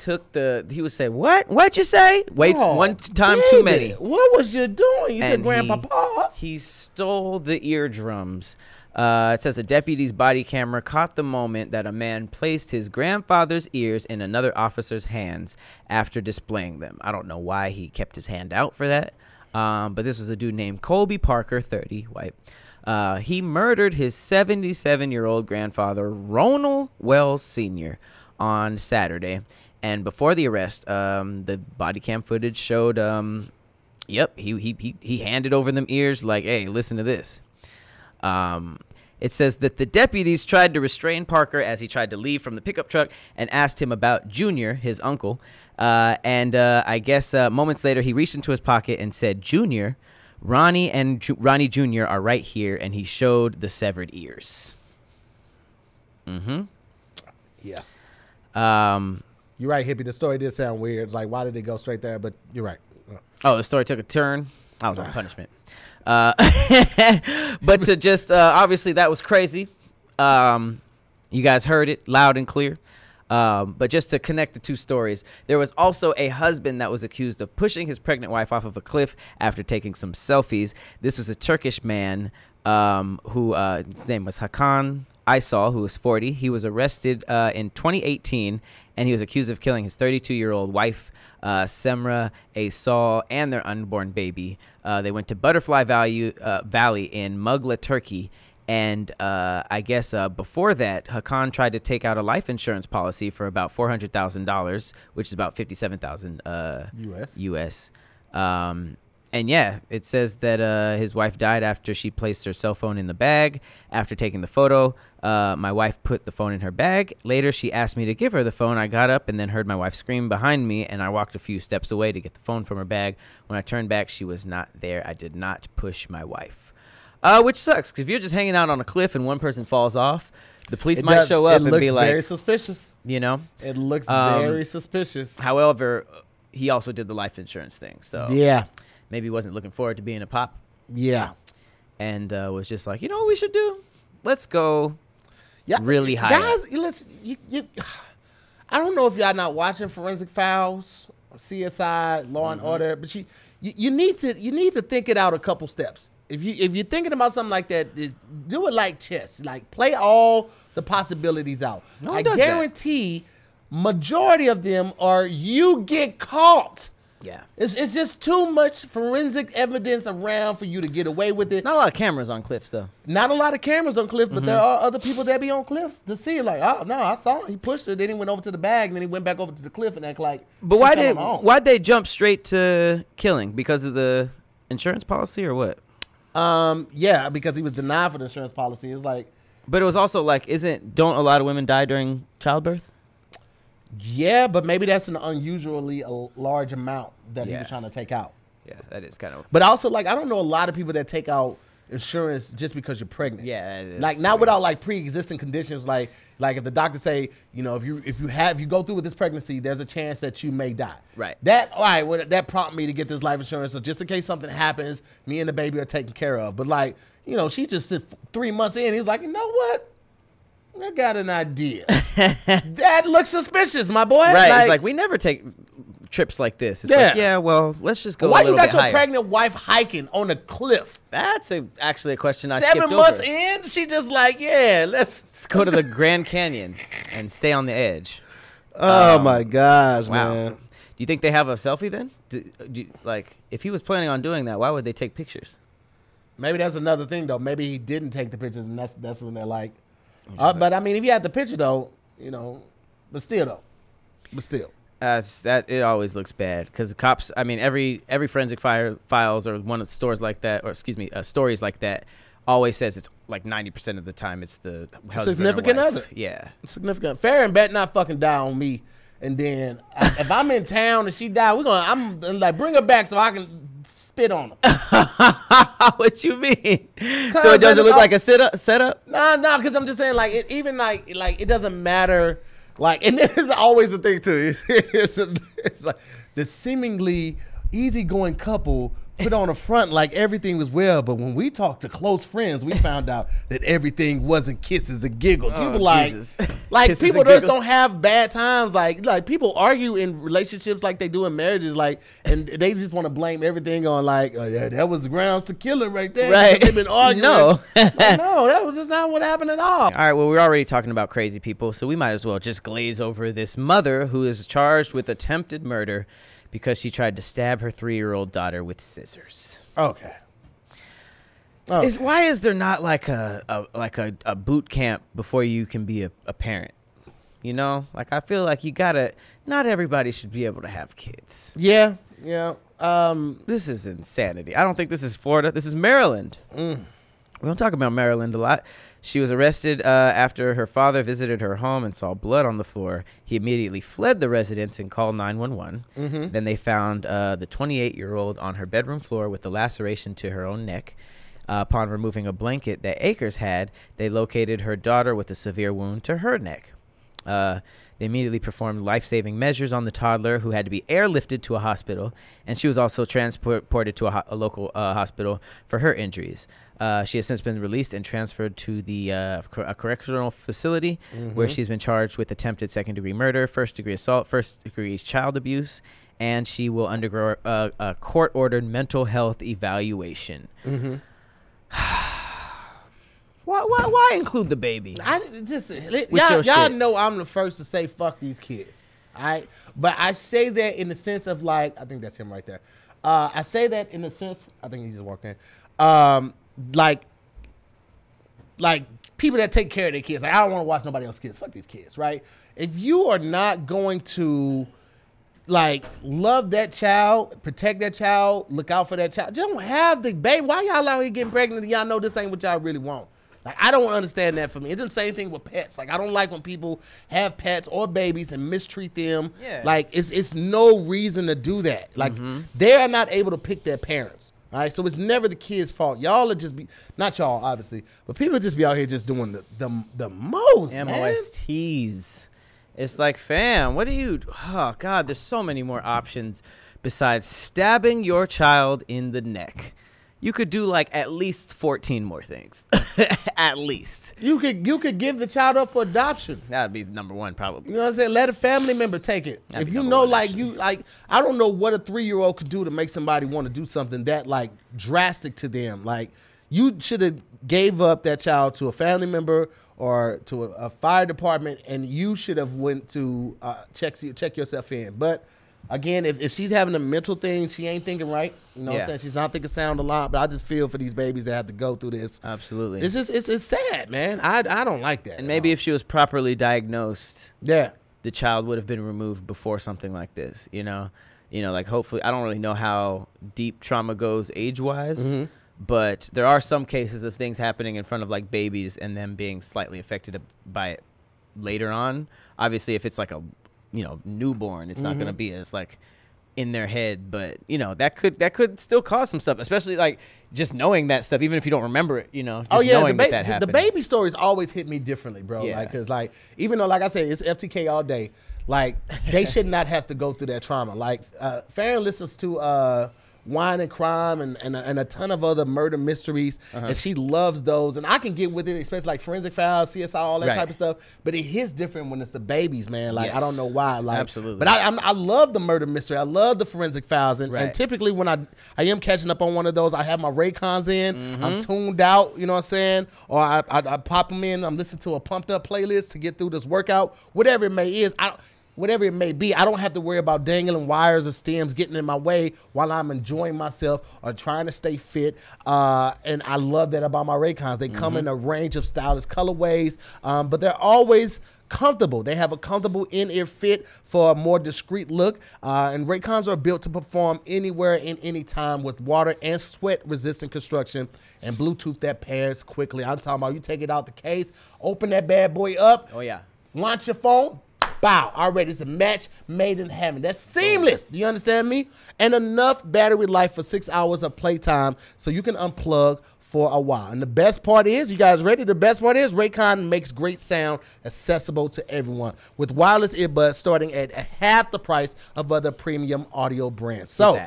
was saying, what? What'd you say? Wait, one time baby, too many. What was you doing? You said Grandpapa's? He stole the eardrums. It says a deputy's body camera caught the moment that a man placed his grandfather's ears in another officer's hands after displaying them. I don't know why he kept his hand out for that, but this was a dude named Colby Parker, 30, white. He murdered his 77-year-old grandfather, Ronald Wells Sr., on Saturday. And before the arrest, the body cam footage showed, he handed over them ears like, hey, listen to this. It says that the deputies tried to restrain Parker as he tried to leave from the pickup truck and asked him about Junior, his uncle. I guess moments later, he reached into his pocket and said, Junior, Ronnie and Ronnie Jr. are right here, and he showed the severed ears. Yeah. You're right, Hippie. The story did sound weird. It's like, why did it go straight there? But you're right. Oh, the story took a turn. I was on punishment. But to just obviously that was crazy. You guys heard it loud and clear. But just to connect the two stories, there was also a husband that was accused of pushing his pregnant wife off of a cliff after taking some selfies. This was a Turkish man who his name was Hakan Aysal, who was 40. He was arrested in 2018, and he was accused of killing his 32-year-old wife, Semra Aysal, and their unborn baby. They went to Butterfly Valley in Mugla, Turkey. And I guess before that, Hakan tried to take out a life insurance policy for about $400,000, which is about $57,000 US. And yeah, it says that his wife died after she placed her cell phone in the bag. After taking the photo, my wife put the phone in her bag. Later, she asked me to give her the phone. I got up and then heard my wife scream behind me, and I walked a few steps away to get the phone from her bag. When I turned back, she was not there. I did not push my wife. Which sucks, because if you're just hanging out on a cliff and one person falls off, the police might show up and be like... It looks very suspicious. You know? It looks very suspicious. However, he also did the life insurance thing, so... Yeah. Maybe he wasn't looking forward to being a pop. Yeah. And was just like, you know what we should do? Let's go really high guys, up. Listen, I don't know if y'all not watching Forensic Files, CSI, Law and Order, but you need to think it out a couple steps. If you're thinking about something like that, do it like chess. Like, play all the possibilities out. I guarantee majority of them are you get caught. Yeah. It's just too much forensic evidence around for you to get away with it. Not a lot of cameras on cliffs, though. Not a lot of cameras on cliffs, but there are other people that be on cliffs to see it. Like, oh, no, I saw him. He pushed her. Then he went over to the bag, and then he went back over to the cliff and act like... But why'd they jump straight to killing? Because of the insurance policy or what? Yeah, because he was denied for the insurance policy. It was like, But it was also like, don't a lot of women die during childbirth? Yeah, but maybe that's an unusually large amount that he was trying to take out. Yeah, that is kind of. But also, like, I don't know a lot of people that take out insurance just because you're pregnant. Yeah, that is like not without like pre-existing conditions. Like if the doctor say, you know, if you go through with this pregnancy, there's a chance that you may die. Right. That prompted me to get this life insurance. So just in case something happens, me and the baby are taken care of. But like, you know, she just said 3 months in, he's like, you know what? I got an idea. That looks suspicious, my boy. Right. It's like we never take trips like this. It's like, yeah, well, let's just go. Why a little you got bit your higher. pregnant wife hiking on a cliff? That's actually a question I skipped over. 7 months in, she just like, yeah, let's go to the Grand Canyon and stay on the edge. Oh my gosh, wow. man. Do you think they have a selfie then? Like, if he was planning on doing that, why would they take pictures? Maybe that's another thing though. Maybe he didn't take the pictures, and that's when they're like. But I mean, if you had the picture though, you know, but still. That it always looks bad because the cops. I mean, every forensic files or one of the stores like that, or excuse me, stories like that, always says it's like 90% of the time it's the husband significant or wife. other. Yeah, significant. Fair and bet not fucking die on me. And then if I'm in town and she die, I'm like bring her back so I can spit on her. What you mean? So it doesn't look like a setup? No, because I'm just saying like it doesn't matter. Like, and there's always the thing too. It's like the seemingly easygoing couple put on a front like everything was well, but when we talked to close friends, we found out that everything wasn't kisses and giggles. You were like, Jesus. like people just don't have bad times. Like people argue in relationships like they do in marriages, like, and they just want to blame everything on like, oh yeah, that was the grounds to kill her right there. Right? They've been arguing. No, like, no, that was just not what happened at all. All right, well, we're already talking about crazy people, so we might as well just glaze over this mother who is charged with attempted murder because she tried to stab her 3-year-old daughter with scissors. Okay. Why is there not like a boot camp before you can be a parent? You know, like I feel like not everybody should be able to have kids. Yeah. This is insanity. I don't think this is Florida. This is Maryland. We don't talk about Maryland a lot. She was arrested after her father visited her home and saw blood on the floor. He immediately fled the residence and called 911. Then they found the 28-year-old on her bedroom floor with a laceration to her own neck. Upon removing a blanket that Akers had, they located her daughter with a severe wound to her neck. They immediately performed life-saving measures on the toddler, who had to be airlifted to a hospital, and she was also transported to a local hospital for her injuries. She has since been released and transferred to the a correctional facility where she's been charged with attempted second-degree murder, first-degree assault, first-degree child abuse, and she will undergo a court-ordered mental health evaluation. Why include the baby? Y'all know I'm the first to say fuck these kids. All right? But I say that in the sense of like, I think that's him right there. I say that in the sense, I think he just walked in. Like people that take care of their kids. Like, I don't want to watch nobody else's kids. Fuck these kids, right? If you are not going to like love that child, protect that child, look out for that child, just don't have the baby. Why y'all out here getting pregnant? Y'all know this ain't what y'all really want. Like, I don't understand that for me. It's the same thing with pets. Like, I don't like when people have pets or babies and mistreat them. Yeah. Like, it's no reason to do that. Like, they are not able to pick their parents. All right, so it's never the kid's fault. Y'all are just not y'all, obviously, but people just be out here just doing the most, MOSTs. It's like, fam, what do you? Oh God, there's so many more options besides stabbing your child in the neck. You could do like at least 14 more things. At least. You could give the child up for adoption. That'd be number one, probably. You know what I'm saying? Let a family member take it. That'd if you know, like, I don't know what a 3-year-old could do to make somebody want to do something that like drastic to them. Like, you should have gave up that child to a family member or to a fire department, and you should have went to check yourself in. But again, if she's having a mental thing, she ain't thinking right. You know what I'm saying? She's not thinking sound a lot, but I just feel for these babies that have to go through this. Absolutely. It's just, it's sad, man. I don't like that. And maybe if she was properly diagnosed, the child would have been removed before something like this, you know, like hopefully, I don't really know how deep trauma goes age-wise, But there are some cases of things happening in front of like babies and them being slightly affected by it later on. Obviously, if it's like a, you know, newborn, it's not going to be as like in their head, but you know, that could still cause some stuff, especially like just knowing that stuff, even if you don't remember it, you know, just knowing that happened. The baby stories always hit me differently, bro. Yeah. Like, cause like, even though, like I said, it's FTK all day, like they should not have to go through that trauma. Like, Farron listens to Wine and Crime and a ton of other murder mysteries, and she loves those. And I can get with it, especially like Forensic Files, CSI, all that type of stuff. But it hits different when it's the babies, man. Like, I don't know why. Like, absolutely. But I love the murder mystery. I love the Forensic Files. And typically when I am catching up on one of those, I have my RAYCONs in. I'm tuned out, you know what I'm saying? Or I pop them in. I'm listening to a pumped up playlist to get through this workout. Whatever it may be, I don't have to worry about dangling wires or stems getting in my way while I'm enjoying myself or trying to stay fit. And I love that about my RAYCONs. They come in a range of stylish colorways, but they're always comfortable. They have a comfortable in-ear fit for a more discreet look. And RAYCONs are built to perform anywhere and anytime with water and sweat-resistant construction and Bluetooth that pairs quickly. I'm talking about you take it out the case, open that bad boy up. Oh, yeah. Launch your phone. Bow, already it's a match made in heaven. That's seamless. Do you understand me? And enough battery life for 6 hours of playtime so you can unplug for a while. And the best part is, you guys ready? The best part is RAYCON makes great sound accessible to everyone with wireless earbuds starting at half the price of other premium audio brands. So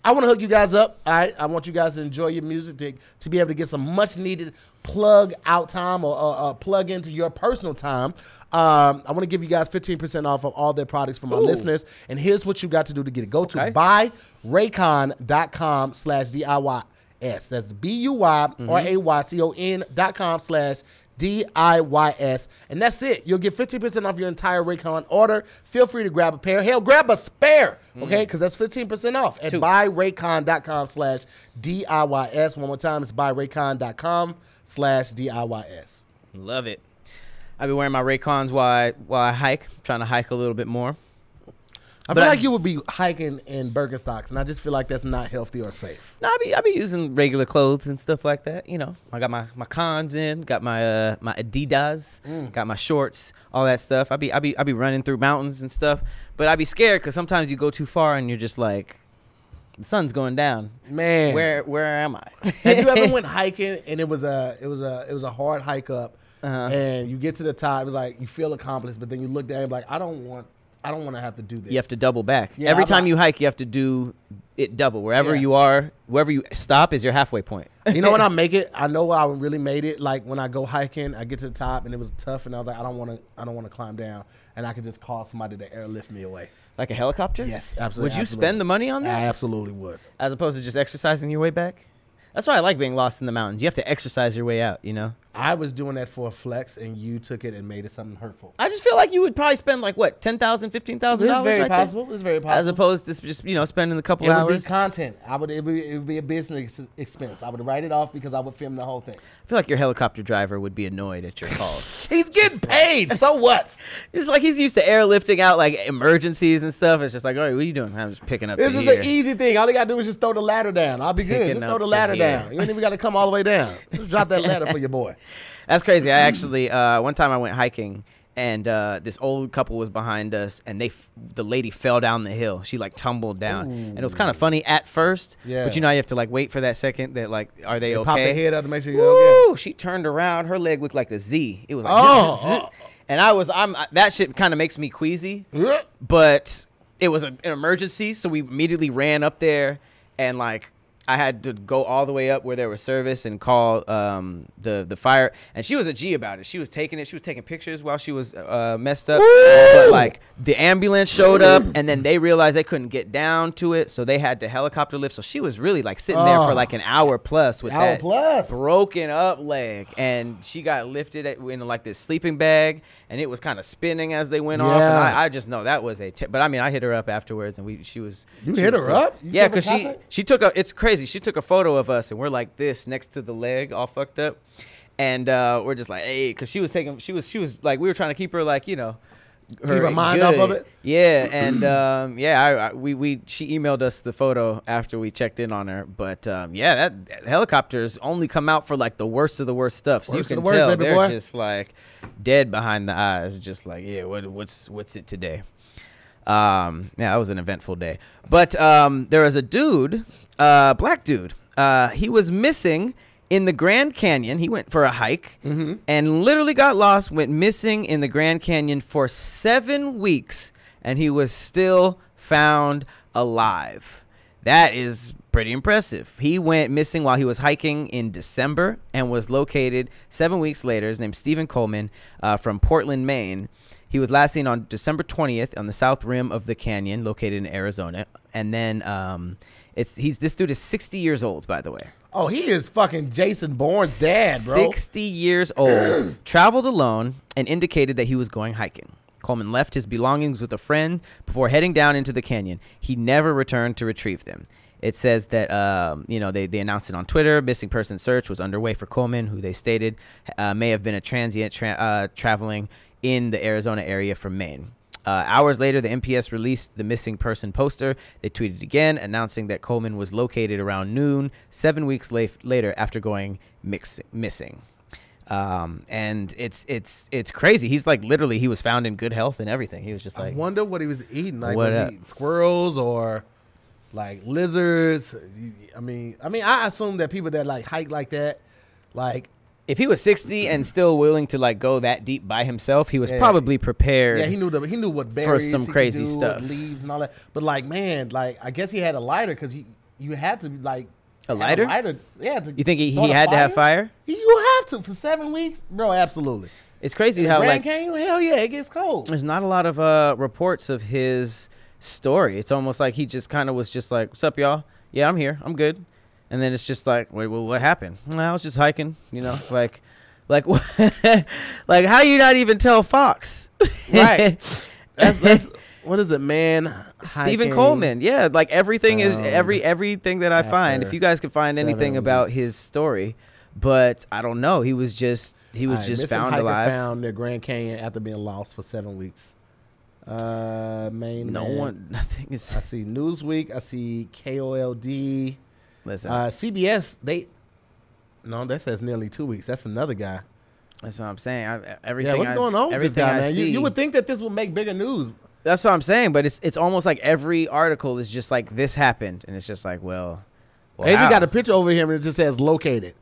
I want to hook you guys up. All right, I want you guys to enjoy your music, to be able to get some much needed plug out time or plug into your personal time. I want to give you guys 15% off of all their products from our listeners. And here's what you got to do to get it. Go to buyraycon.com/DIYS. That's BUYRAYCON.com/DIYS. And that's it. You'll get 15% off your entire RAYCON order. Feel free to grab a pair. Hell, grab a spare, okay? Because that's 15% off at buyraycon.com/DIYS. One more time, it's buyraycon.com/DIYS. Love it. I've been wearing my RAYCONs while I hike. I'm trying to hike a little bit more. I feel like you would be hiking in Birkenstocks, and I just feel like that's not healthy or safe. No, I be using regular clothes and stuff like that. You know, I got my cons in, got my my Adidas, got my shorts, all that stuff. I be running through mountains and stuff, but I be scared because sometimes you go too far and you're just like, the sun's going down. Man, where am I? Have you ever went hiking and it was a hard hike up, and you get to the top, it's like you feel accomplished, but then you look down and you're like, I don't want to have to do this. You have to double back. Yeah, Every time you hike, you have to do it double. Wherever you are, wherever you stop is your halfway point. You know when I make it, I know I really made it. Like when I go hiking, I get to the top and it was tough, and I was like, I don't want to climb down, and I could just call somebody to airlift me away. Like a helicopter? Yes, absolutely. Would you spend the money on that? I absolutely would. As opposed to just exercising your way back? That's why I like being lost in the mountains. You have to exercise your way out, you know? I was doing that for a flex, and you took it and made it something hurtful. I just feel like you would probably spend like what, $10,000, $15,000. It's very possible. It's very possible. As opposed to just spending a couple hours. It would be content. It would be a business expense. I would write it off because I would film the whole thing. I feel like your helicopter driver would be annoyed at your calls. He's getting paid. So what? It's like he's used to airlifting out like emergencies and stuff. It's just like, all right, what are you doing? I'm just picking up. This is an easy thing. All you gotta do is just throw the ladder down. I'll be good. Just throw the ladder down. You ain't even got to come all the way down. Just drop that ladder for your boy. That's crazy. I actually one time I went hiking, and this old couple was behind us, and the lady fell down the hill. She like tumbled down. And it was kind of funny at first, but you know, you have to like wait for that second that like, are they okay? Pop their head up to make sure you're okay. She turned around. Her leg looked like a Z. It was like zzz. And I'm that shit kind of makes me queasy, but it was an emergency, so we immediately ran up there, and like I had to go all the way up where there was service and call the fire. And she was a G about it. She was taking pictures while she was messed up. But like the ambulance showed up, and then they realized they couldn't get down to it, so they had to helicopter lift. So she was really like sitting there for like an hour plus with that broken up leg, and she got lifted in like this sleeping bag, and it was kind of spinning as they went off. And I just know that was but I mean, I hit her up afterwards, and she was. You hit her up? Yeah, because she took it's crazy. She took a photo of us, and we're like this next to the leg, all fucked up, and we're just like, hey, because she was like, we were trying to keep her like, you know, her mind off of it. Yeah, and she emailed us the photo after we checked in on her. But that helicopters only come out for like the worst of the worst stuff, so you can tell they're just like dead behind the eyes, just like what's it today? That was an eventful day. But there was a dude, black dude. He was missing in the Grand Canyon. He went for a hike and literally got lost, went missing in the Grand Canyon for 7 weeks, and he was still found alive. That is pretty impressive. He went missing while he was hiking in December and was located 7 weeks later. His name's Stephen Coleman from Portland, Maine. He was last seen on December 20th on the south rim of the canyon located in Arizona. And then this dude is 60 years old, by the way. Oh, he is fucking Jason Bourne's dad, bro. 60 years old, traveled alone, and indicated that he was going hiking. Coleman left his belongings with a friend before heading down into the canyon. He never returned to retrieve them. It says that, they announced it on Twitter. Missing person search was underway for Coleman, who they stated may have been a transient traveling in the Arizona area from Maine. Hours later, the MPS released the missing person poster. They tweeted again, announcing that Coleman was located around noon, 7 weeks later after going missing. And it's crazy. He's like literally, he was found in good health and everything. He was just like, I wonder what he was eating. Like, was he eating squirrels or like lizards? I assume that people that like hike like that, like. If he was 60 and still willing to like go that deep by himself, he was probably prepared. Yeah, he knew what berries for some crazy stuff, leaves and all that. But like, man, like I guess he had a lighter because you had to like a lighter. Yeah. You think he had to have fire? You have to for 7 weeks, bro. Absolutely. It's crazy how Grand like Canyon, hell yeah, it gets cold. There's not a lot of reports of his story. It's almost like he just kind of was just like, "What's up, y'all? Yeah, I'm here. I'm good." And then it's just like, wait, well, what happened? Well, I was just hiking, like how you not even tell Fox? Right. That's what is it, man? Stephen Coleman. Yeah, like everything is everything that I find. If you guys can find anything about his story, but I don't know. He was just found alive. Found the Grand Canyon after being lost for 7 weeks. Maine. Nothing is. I see Newsweek. I see KOLD. Listen, CBS, that says nearly 2 weeks. That's another guy. That's what I'm saying. What's going on with this guy, man? You would think that this would make bigger news. That's what I'm saying, but it's almost like every article is just like, this happened, and it's just like, well he got a picture over him, and it just says located.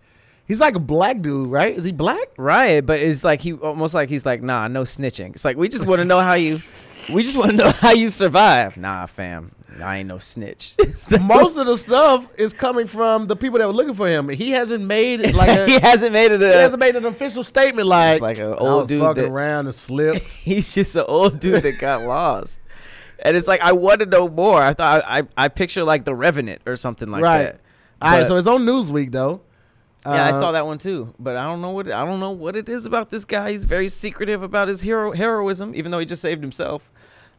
He's like a black dude, right? Is he black? Right, but it's like he's like, nah, no snitching. It's like, we just want to know how you survive. Nah, fam. I ain't no snitch. Most of the stuff is coming from the people that were looking for him. He hasn't made it like he hasn't made an official statement like an old dude fucking around and slipped. He's just an old dude that got lost. And it's like, I want to know more. I thought I picture like The Revenant or something like that. All right, so it's on Newsweek though. Yeah, I saw that one too, but I don't know what it is about this guy. He's very secretive about his heroism, even though he just saved himself.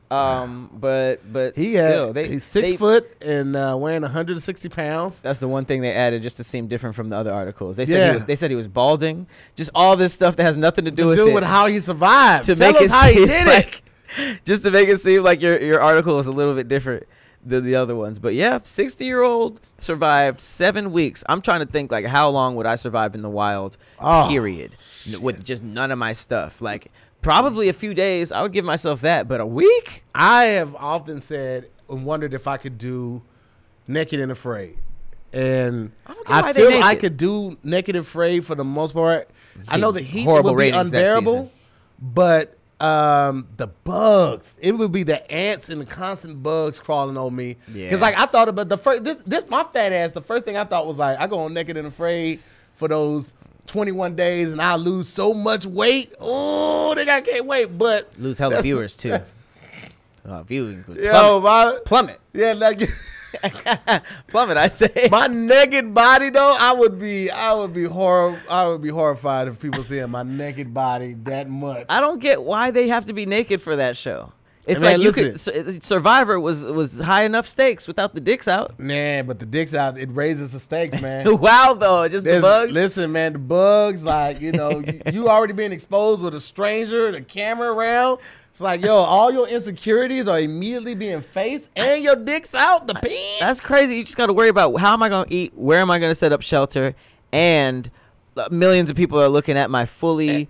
But he's 6 foot and weighing 160 pounds. That's the one thing they added just to seem different from the other articles. They said he was balding. Just all this stuff that has nothing to do with how he survived. To Tell make it how he did it. Just to make it seem like your article is a little bit different than the other ones. But yeah, 60-year-old survived 7 weeks. I'm trying to think like, how long would I survive in the wild? Period. With just none of my stuff. Like, probably a few days. I would give myself that, but a week? I have often said and wondered if I could do Naked and Afraid. And I feel I could do Naked and Afraid for the most part. I know the heat would be unbearable, but the bugs, it would be the ants and the constant bugs crawling on me. Because like I thought about this my fat ass, the first thing I thought was like, I go on Naked and Afraid for those 21 days and I lose so much weight. Oh, I can't wait. But lose hella viewers too. Viewing would plummet. Yeah, like plummet. I say my naked body though. I would be horrified if people seeing my naked body that much. I don't get why they have to be naked for that show. It's Man, like Survivor was high enough stakes without the dicks out. Nah, but the dicks out, it raises the stakes, man. Wow, though, just the bugs. Listen, man, the bugs, like, you know, you already being exposed with a stranger, the camera around. It's like, yo, all your insecurities are immediately being faced, and your dick's out, the peen. That's crazy. You just got to worry about how am I going to eat, where am I going to set up shelter, and millions of people are looking at my fully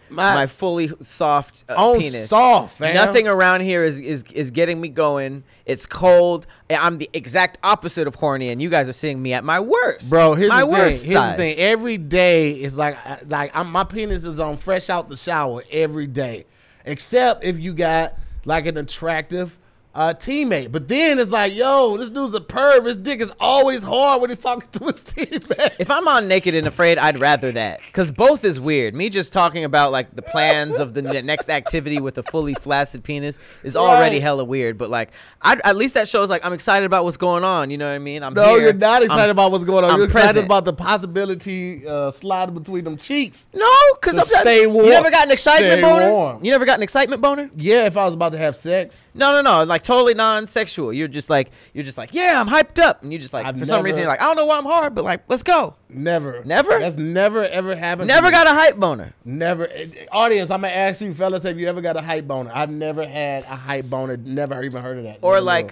soft penis. Soft, fam. Nothing around here is getting me going. It's cold. I'm the exact opposite of horny, and you guys are seeing me at my worst. Bro, here's my the thing. worst Here's size. the thing. Every day is my penis is on fresh out the shower every day, except if you got like an attractive teammate. But then it's like, yo, this dude's a perv. His dick is always hard when he's talking to his teammate. If I'm on Naked and Afraid, I'd rather that, because both is weird. Me just talking about like the plans of the next activity with a fully flaccid penis is already hella weird. But like, at least that shows like I'm excited about what's going on. You know what I mean? No, you're not excited about what's going on. I'm You're excited present. about the possibility sliding between them cheeks. No, because stay warm. You never got an excitement Stay boner? warm. You never got an excitement boner? Yeah, if I was about to have sex. No, like totally non-sexual. You're just like, yeah, I'm hyped up, and you just like some reason you're like, I don't know why I'm hard, but like, let's go. Never. Never? That's never ever happened. Never got a hype boner. Never. Audience, I'm gonna ask you, fellas, have you ever got a hype boner? I've never had a hype boner. Never even heard of that. Or Never like,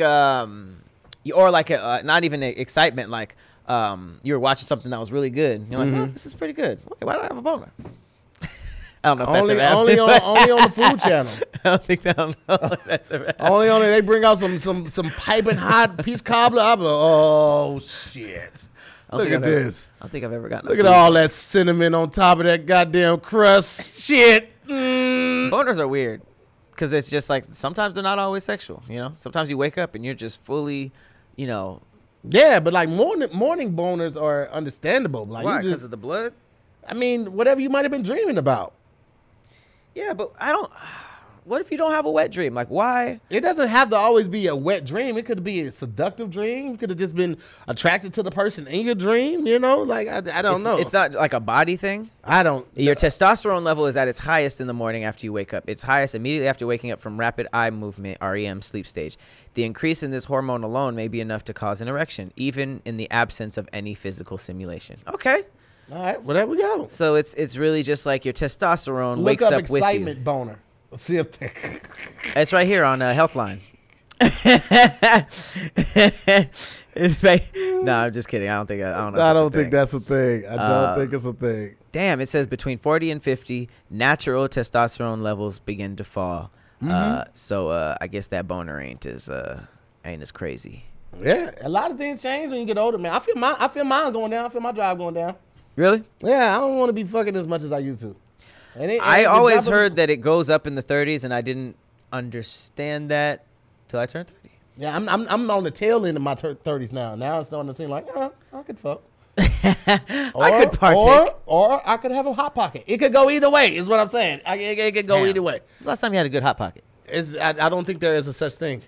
know. not even excitement. Like, you were watching something that was really good. You're like, oh, this is pretty good. Wait, why do I have a boner? I don't know if that's ever happened. only on the Food Channel. I don't think that's ever happened. Only they bring out some piping hot peach cobbler. I'm like, oh shit! Look at this. I don't think I've ever gotten. Look at all that cinnamon on top of that goddamn crust. Shit. Boners are weird because it's just like sometimes they're not always sexual. You know, sometimes you wake up and you're just fully, you know. Yeah, but like morning boners are understandable. Like, Why? Because of the blood? I mean, whatever you might have been dreaming about. Yeah, but I don't. What if you don't have a wet dream? Like, why? It doesn't have to always be a wet dream. It could be a seductive dream. You could have just been attracted to the person in your dream. You know, like I don't know. It's not like a body thing. I don't. Your testosterone level is at its highest in the morning after you wake up. It's highest immediately after waking up from rapid eye movement, REM, sleep stage. The increase in this hormone alone may be enough to cause an erection, even in the absence of any physical stimulation. Okay. All right, well, there we go. So it's really just like your testosterone Look wakes up with you. excitement boner. Let's see if they... It's right here on Healthline. No, I'm just kidding. I don't think that's a thing. I don't think it's a thing. Damn, it says between 40 and 50, natural testosterone levels begin to fall. So I guess that boner ain't as crazy. Yeah, a lot of things change when you get older, man. I feel mine going down. I feel my drive going down. Really? Yeah, I don't want to be fucking as much as I used to. I always heard that it goes up in the 30s, and I didn't understand that till I turned 30. Yeah, I'm on the tail end of my 30s now. Now it's starting to seem like, I could fuck. I could partake. Or I could have a hot pocket. It could go either way, is what I'm saying. It could go either way. When's the last time you had a good hot pocket? I don't think there is a such thing.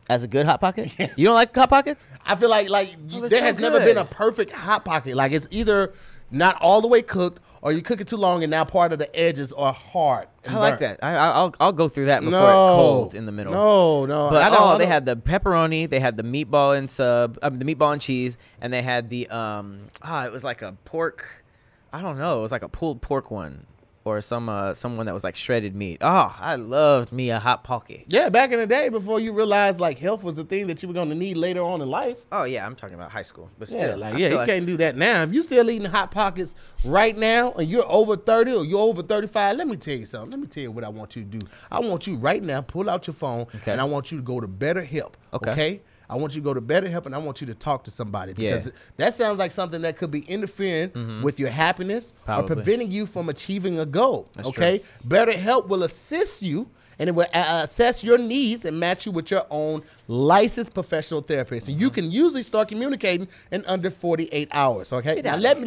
As a good hot pocket? Yes. You don't like hot pockets? I feel like there has never been a perfect hot pocket. Like, it's either not all the way cooked, or you cook it too long and now part of the edges are hard. I like that. I'll go through that before it's cold in the middle. No. But they had the pepperoni, they had the meatball and the meatball and cheese, and they had the it was like a pork. I don't know. It was like a pulled pork one, or someone that was like shredded meat. Oh, I loved me a hot pocket. Yeah, back in the day before you realized like health was the thing that you were going to need later on in life. Oh yeah, I'm talking about high school, but still, you can't do that now. If you still eating hot pockets right now and you're over 30 or you're over 35, let me tell you something. Let me tell you what I want you to do. I want you right now, pull out your phone, and I want you to go to BetterHelp. Okay? I want you to go to BetterHelp, and I want you to talk to somebody, because that sounds like something that could be interfering with your happiness or preventing you from achieving a goal. That's okay? True. BetterHelp will assist you, and it will assess your needs and match you with your own licensed professional therapist. And you can usually start communicating in under 48 hours. Okay? Now let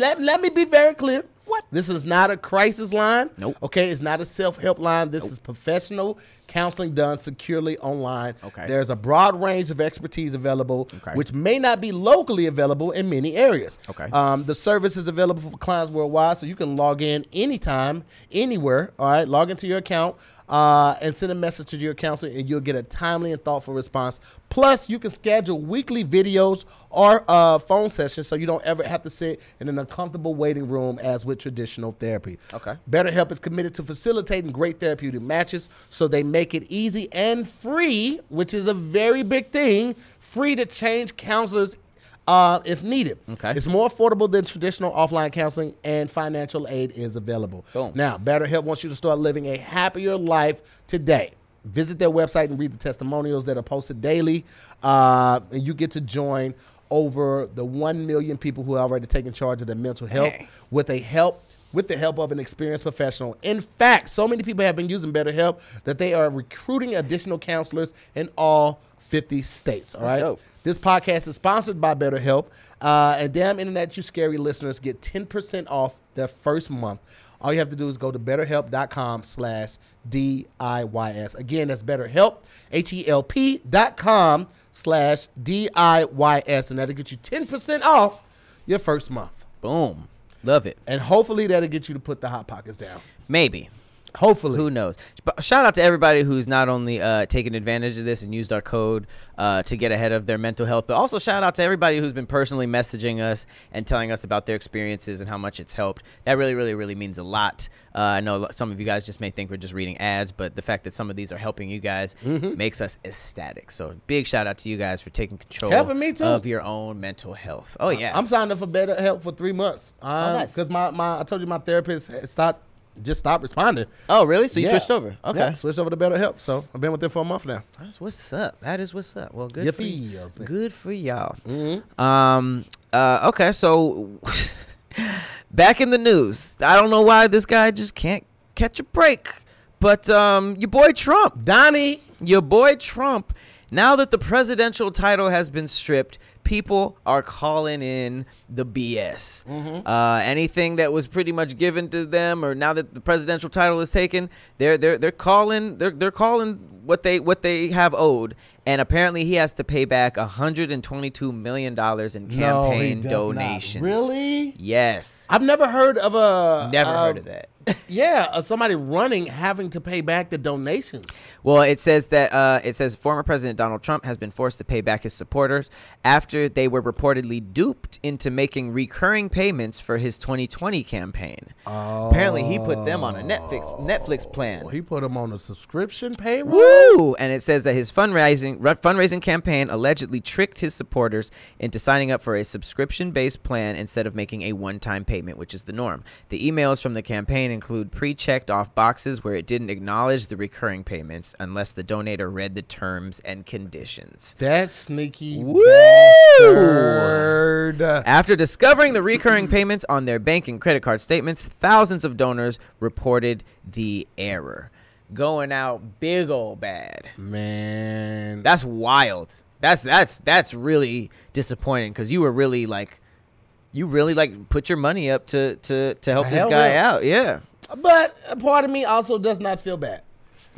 me be very clear. What? This is not a crisis line. Nope. Okay, it's not a self-help line. This is professional counseling done securely online. Okay. There's a broad range of expertise available, which may not be locally available in many areas. Okay. The service is available for clients worldwide, so you can log in anytime, anywhere. All right, log into your account. and send a message to your counselor, and you'll get a timely and thoughtful response. Plus, you can schedule weekly videos or phone sessions so you don't ever have to sit in an uncomfortable waiting room as with traditional therapy. Okay. BetterHelp is committed to facilitating great therapeutic matches, so they make it easy and free, which is a very big thing, free to change counselors if needed. Okay. It's more affordable than traditional offline counseling, and financial aid is available. Boom. Now, BetterHelp wants you to start living a happier life today. Visit their website and read the testimonials that are posted daily, and you get to join over the 1 million people who have already taken charge of their mental health with the help of an experienced professional. In fact, so many people have been using BetterHelp that they are recruiting additional counselors in all 50 states. All right. dope. This podcast is sponsored by BetterHelp, and damn internet, you scary listeners get 10% off their first month. All you have to do is go to betterhelp.com/DIYS. Again, that's BetterHelp, HELP.com/DIYS, and that'll get you 10% off your first month. Boom. Love it. And hopefully that'll get you to put the Hot Pockets down. Maybe. Hopefully. Who knows? But shout out to everybody who's not only taken advantage of this and used our code to get ahead of their mental health, but also shout out to everybody who's been personally messaging us and telling us about their experiences and how much it's helped. That really, really, really means a lot. I know some of you guys just may think we're just reading ads, but the fact that some of these are helping you guys makes us ecstatic. So big shout out to you guys for taking control Helping me too. of your own mental health. Oh, yeah. I'm signed up for BetterHelp for 3 months. nice. Because I told you my therapist just stopped responding. Oh, really? So you switched over? Okay. Yeah, switched over to BetterHelp. So I've been with them for a month now. That's what's up. That is what's up. Well, good You for you. feels me. Good for y'all. Okay, so back in the news. I don't know why this guy just can't catch a break. But your boy Trump. Donnie. Your boy Trump. Now that the presidential title has been stripped, people are calling in the BS. Anything that was pretty much given to them, or now that the presidential title is taken, they're calling what they have owed. And apparently he has to pay back $122 million in campaign donations. Not. Really? Yes. I've never heard of Heard of that. Yeah, somebody running having to pay back the donations. Well, it says that former President Donald Trump has been forced to pay back his supporters after they were reportedly duped into making recurring payments for his 2020 campaign. Apparently, he put them on a Netflix plan. He put them on a subscription payroll. Woo! And it says that his fundraising campaign allegedly tricked his supporters into signing up for a subscription-based plan instead of making a one-time payment, which is the norm. The emails from the campaign include pre-checked off boxes where it didn't acknowledge the recurring payments unless the donor read the terms and conditions. That's sneaky. Woo! Bastard. After discovering the recurring payments on their bank and credit card statements, thousands of donors reported the error. Going out big old bad. Man. That's wild. That's really disappointing, because you really put your money up to help this guy out. Yeah. But a part of me also does not feel bad.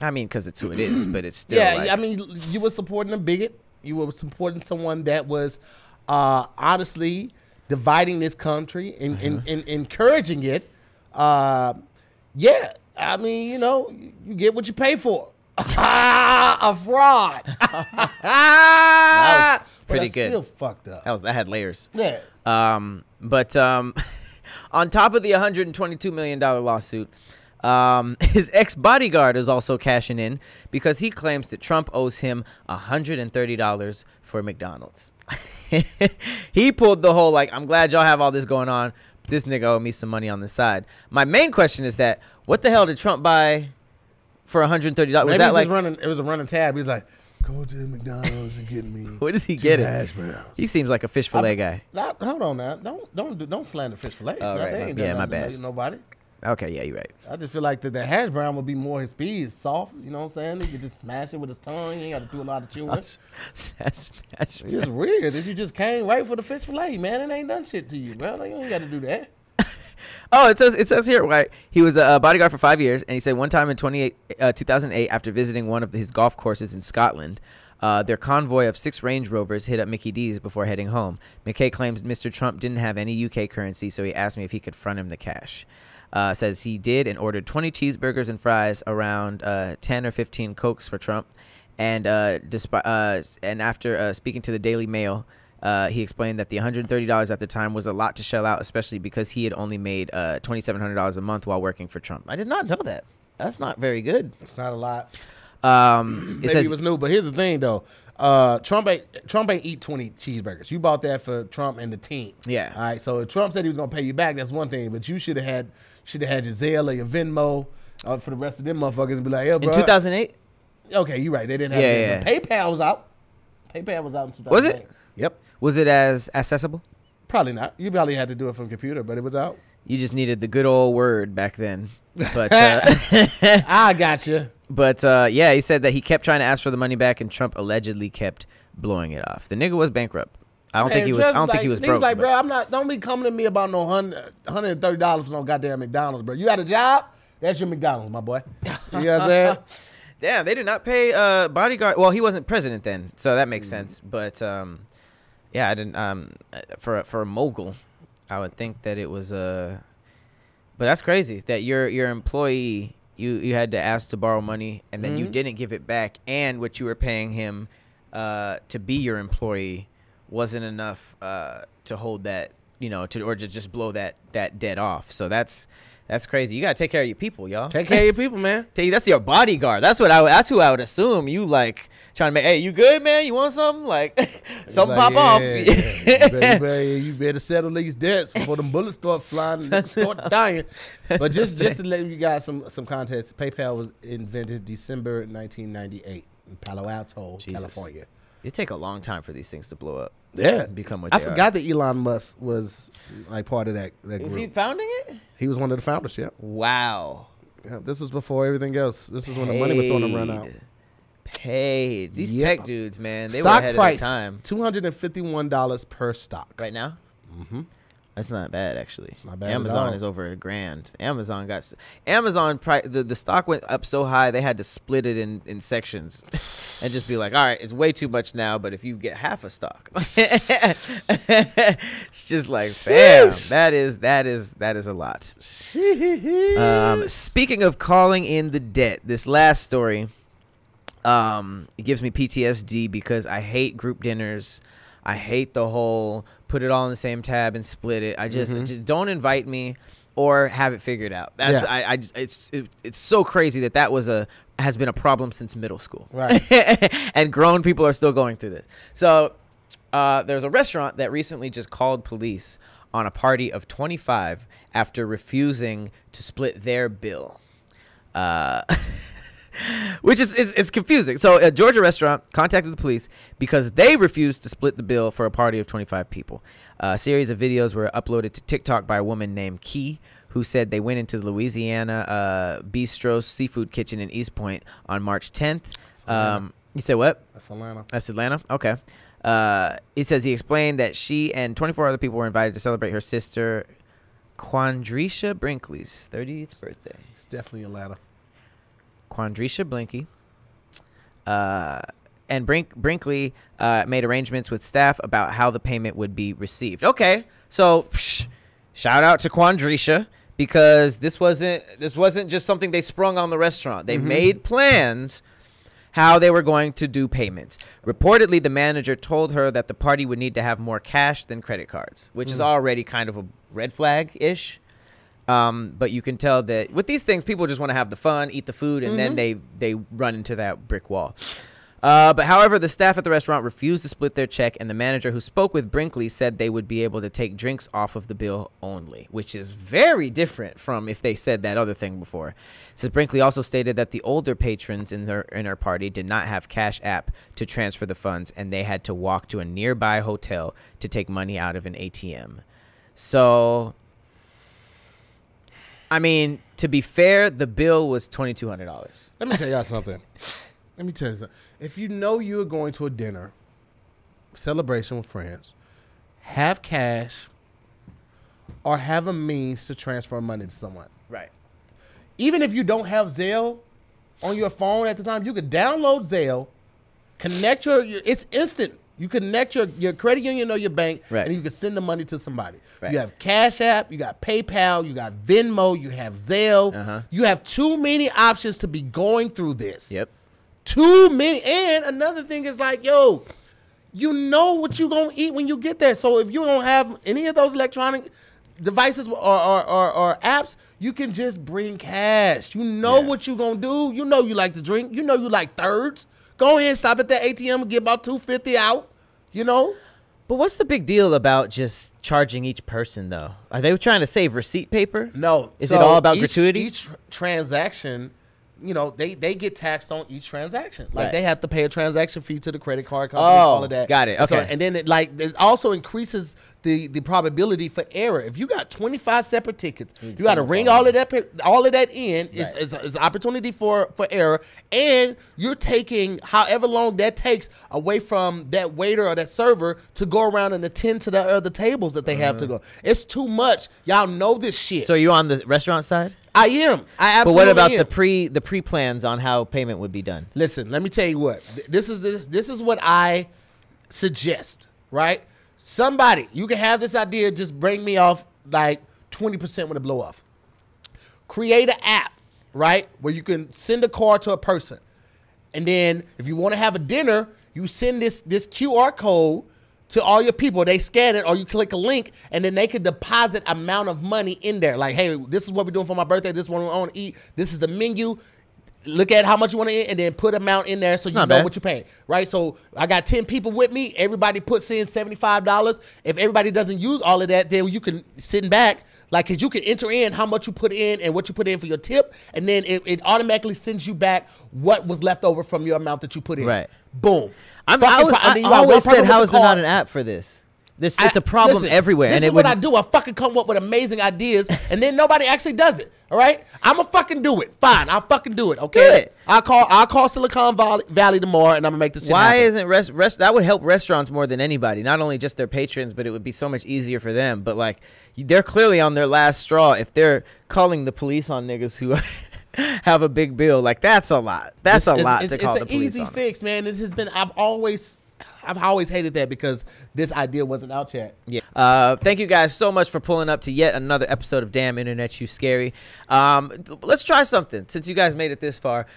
I mean, because it's who it is, but it's still. Yeah, I mean, you were supporting a bigot. You were supporting someone that was honestly dividing this country and encouraging it. Yeah, I mean, you get what you pay for. A fraud. That was pretty good. Still fucked up. That had layers. Yeah. But on top of the $122 million lawsuit, his ex-bodyguard is also cashing in because he claims that Trump owes him $130 for McDonald's. He pulled the whole, I'm glad y'all have all this going on, but this nigga owed me some money on the side. My main question is that, what the hell did Trump buy for $130? Was that it was a running tab. He was like, go to McDonald's and get me. What does he get? Hash browns. He seems like a fish fillet guy. Hold on now. Don't slander fish fillets. Oh, right. They ain't Yeah, done my nothing to bad. Nobody. Okay, yeah, you're right. I just feel like the hash brown would be more his speed. It's soft, you know what I'm saying? He could just smash it with his tongue. He ain't got to do a lot of chewing. That's It's weird that you just came right for the fish fillet, man. It ain't done shit to you, bro. You ain't got to do that. Oh, it says here, right? He was a bodyguard for 5 years, and he said one time in 2008, after visiting one of his golf courses in Scotland, their convoy of 6 Range Rovers hit up Mickey D's before heading home. McKay claims Mr. Trump didn't have any UK currency, so he asked me if he could front him the cash. says he did and ordered 20 cheeseburgers and fries, around 10 or 15 Cokes for Trump. And after speaking to the Daily Mail, he explained that the $130 at the time was a lot to shell out, especially because he had only made $2,700 a month while working for Trump. I did not know that. That's not very good. It's not a lot. Maybe it was new, but here's the thing, though. Trump ain't eat 20 cheeseburgers. You bought that for Trump and the team. Yeah. All right. So if Trump said he was gonna pay you back, that's one thing. But you should have had your Zelle or your Venmo for the rest of them motherfuckers and be like, yeah, bro. In 2008. Okay, you're right. They didn't have. Yeah. PayPal was out. PayPal was out in 2008. Was it? Yep. Was it as accessible? Probably not. You probably had to do it from a computer, but it was out. You just needed the good old word back then. But I got you. But yeah, he said that he kept trying to ask for the money back, and Trump allegedly kept blowing it off. The nigga was bankrupt. I don't think he was. I don't think he was broke. He's like, bro, I'm not. Don't be coming to me about no $130 for no goddamn McDonald's, bro. You got a job? That's your McDonald's, my boy. You know what I'm saying? Damn, they did not pay bodyguard. Well, he wasn't president then, so that makes sense. But yeah, I didn't. For a mogul, I would think that it was But that's crazy that your employee, you had to ask to borrow money, and then you didn't give it back, and what you were paying him to be your employee wasn't enough to hold that, or to just blow that debt off. So that's crazy. You gotta take care of your people, y'all. Take care of your people, man. That's your bodyguard. That's who I would assume. You like trying to make. Hey, you good, man? You want something? Like something like, pop off. You better settle these debts before them bullets start flying and start dying. But just to let you guys some context, PayPal was invented December 1998 in Palo Alto, California. It take a long time for these things to blow up. Yeah, become what I they forgot that Elon Musk was like part of that group. Was he founding it? He was one of the founders. Yeah. Wow. Yeah, this was before everything else. This is when the money was starting to run out. Paid. These tech dudes, man, they stock were ahead price, of their time. $251 per stock Right now? Mm-hmm. That's not bad, actually. It's not bad. Amazon is over $1,000. The stock went up so high they had to split it in sections, and just be like, all right, it's way too much now, but if you get half a stock, it's just like, bam, that is a lot. Speaking of calling in the debt, this last story, it gives me PTSD because I hate group dinners. I hate the whole put it all in the same tab and split it. I just don't invite me or have it figured out. That's it's so crazy that has been a problem since middle school. Right. And grown people are still going through this. So there's a restaurant that recently just called police on a party of 25 after refusing to split their bill. Which is it's confusing. So a Georgia restaurant contacted the police because they refused to split the bill for a party of 25 people. A series of videos were uploaded to TikTok by a woman named Key, who said they went into the Louisiana Bistro's Seafood Kitchen in East Point on March 10th. You said what? That's Atlanta. That's Atlanta? Okay. He says he explained that she and 24 other people were invited to celebrate her sister, Quandrisha Brinkley's 30th birthday. It's definitely Atlanta. Quandrisha Blinky. And Brinkley made arrangements with staff about how the payment would be received. Okay, so shout out to Quandrisha, because this wasn't just something they sprung on the restaurant. They made plans how they were going to do payments. Reportedly, the manager told her that the party would need to have more cash than credit cards, which is already kind of a red flag-ish. But you can tell that with these things, people just want to have the fun, eat the food, and then they run into that brick wall. But however, the staff at the restaurant refused to split their check, and the manager who spoke with Brinkley said they would be able to take drinks off of the bill only, which is very different from if they said that other thing before. So Brinkley also stated that the older patrons in her party did not have Cash App to transfer the funds, and they had to walk to a nearby hotel to take money out of an ATM. So, I mean, to be fair, the bill was $2,200. Let me tell y'all something. If you know you're going to a dinner, celebration with friends, have cash or have a means to transfer money to someone. Right. Even if you don't have Zelle on your phone at the time, you could download Zelle, connect it's instant. You connect your credit union or your bank, Right. and you can send the money to somebody. Right. You have Cash App, you got PayPal, you got Venmo, you have Zelle. You have too many options to be going through this. Yep. Too many. And another thing is like, yo, you know what you gonna eat when you get there. So if you don't have any of those electronic devices or apps, you can just bring cash. You know what you gonna do. You know you like to drink. You know you like thirds. Go ahead, stop at that ATM and get about $250 out. You know. But what's the big deal about just charging each person, though? Are they trying to save receipt paper? No. Is it all about gratuity? Each transaction, you know, they get taxed on each transaction. Like Right. they have to pay a transaction fee to the credit card company, Oh, all of that. got it. And so- Okay. and then it also increases the probability for error. If you got 25 separate tickets, you got to ring all of that in. It's an opportunity for error, and you're taking however long that takes away from that waiter or that server to go around and attend to the other tables that they have to go. It's too much. Y'all know this shit. So you on the restaurant side? I am. I absolutely am. But what about the pre plans on how payment would be done? Listen, let me tell you what. This is what I suggest, right? Somebody, you can have this idea, just bring me off like 20% when it blow off. Create an app, right, where you can send a card to a person. And then if you want to have a dinner, you send this QR code to all your people. They scan it, or you click a link, and then they can deposit amount of money in there. Like, hey, this is what we're doing for my birthday. This is what we want to eat. This is the menu. Look at how much you want to eat, and then put amount in there so you know bad. what you're paying, right? So I got 10 people with me. Everybody puts in $75. If everybody doesn't use all of that, then you can sit back. Like, cause you can enter in how much you put in and what you put in for your tip, and then it automatically sends you back what was left over from your amount that you put in. Right. Boom. I always said, how is there not an app for this? It's a problem everywhere. This and is what I do. I fucking come up with amazing ideas, and then nobody actually does it. All right, I'ma fucking do it. Fine, I'll fucking do it. Okay, Do it. I'll call Silicon Valley tomorrow, and I'm gonna make this shit Why happen. isn't that would help restaurants more than anybody? Not only just their patrons, but it would be so much easier for them. But like, they're clearly on their last straw if they're calling the police on niggas who have a big bill. Like, that's a lot. That's a lot to call the police It's an easy on. fix, man. It has been. I've always hated that because this idea wasn't out yet. Yeah. Thank you guys so much for pulling up to yet another episode of Damn Internet You Scary. Let's try something. Since you guys made it this far,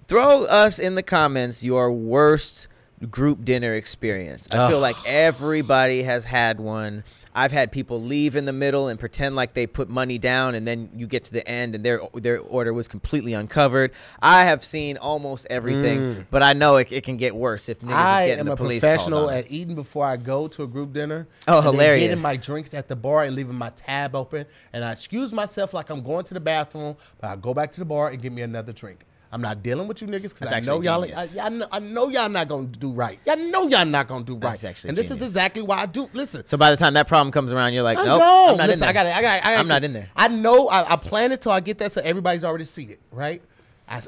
throw us in the comments your worst group dinner experience. I feel like everybody has had one. I've had people leave in the middle and pretend like they put money down, and then you get to the end and their order was completely uncovered. I have seen almost everything, but I know it can get worse if niggas is getting the police called on. I am a professional at eating before I go to a group dinner. Oh, and hilarious. Getting my drinks at the bar and leaving my tab open, and I excuse myself like I'm going to the bathroom, but I go back to the bar and get me another drink. I'm not dealing with you niggas because I know y'all. I know y'all not gonna do right. Y'all know y'all not gonna do right. And this is exactly why I do. Listen. So by the time that problem comes around, you're like, nope, I'm not in there. I'm not in there. I know. I plan it till I get there, so everybody's already seated, right?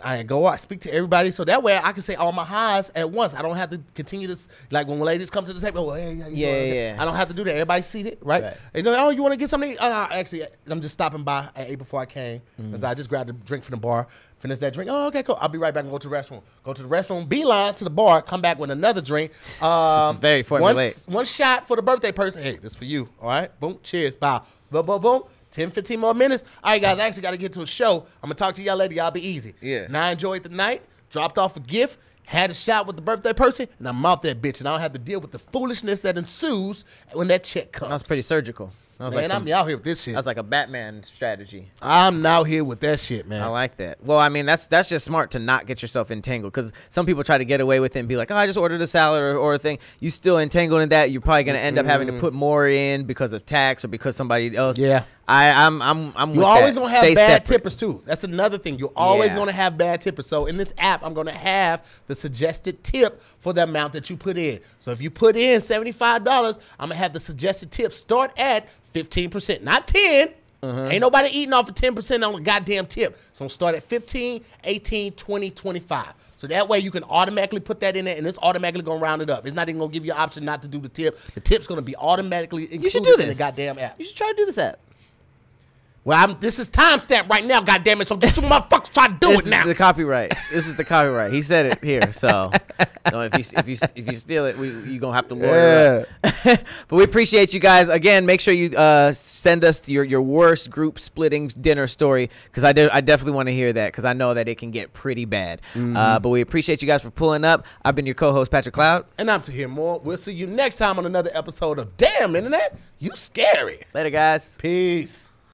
I go out, I speak to everybody, so that way I can say all my highs at once. I don't have to continue this, like when ladies come to the table, oh, hey, yeah. I don't have to do that. Everybody's seated, right? And they're like, oh, you want to get something? Actually, I'm just stopping by. I ate before I came, because I just grabbed a drink from the bar, finish that drink. Oh, okay, cool. I'll be right back and go to the restroom. Go to the restroom, beeline to the bar, come back with another drink. This is very formulaic. One shot for the birthday person. Hey, this is for you, all right? Boom, cheers, bow. Boom, boom, boom. 10, 15 more minutes. All right, guys, I actually got to get to a show. I'm going to talk to y'all later. Y'all be easy. Yeah. Now I enjoyed the night, dropped off a gift, had a shot with the birthday person, and I'm out that bitch. And I don't have to deal with the foolishness that ensues when that check comes. That was pretty surgical. Man, I'm out here with this shit. That's like a Batman strategy. I'm out here with that shit, man. I like that. Well, I mean, that's just smart to not get yourself entangled, because some people try to get away with it and be like, oh, I just ordered a salad or a thing. You still entangled in that. You're probably going to end up having to put more in because of tax or because somebody else. Yeah. I'm You're always going to have Stay bad separate. tippers, too. That's another thing. You're always going to have bad tippers. So in this app, I'm going to have the suggested tip for the amount that you put in. So if you put in $75, I'm going to have the suggested tip start at 15%, not 10. Ain't nobody eating off of 10% on a goddamn tip. So start at 15, 18, 20, 25. So that way you can automatically put that in there, and it's automatically going to round it up. It's not even going to give you an option not to do the tip. The tip's going to be automatically included in the goddamn app. You should try to do this app. Well, this is timestamp right now, goddammit. So get you motherfuckers try to do it now. This is the copyright. This is the copyright. He said it here. So if you steal it, you gonna have to lawyer up. But we appreciate you guys. Again, make sure you send us your worst group splitting dinner story, because I definitely want to hear that, because I know that it can get pretty bad. But we appreciate you guys for pulling up. I've been your co-host, Patrick Cloud. And I'm Tahir Moore. We'll see you next time on another episode of Damn Internet, You Scary. Later, guys. Peace.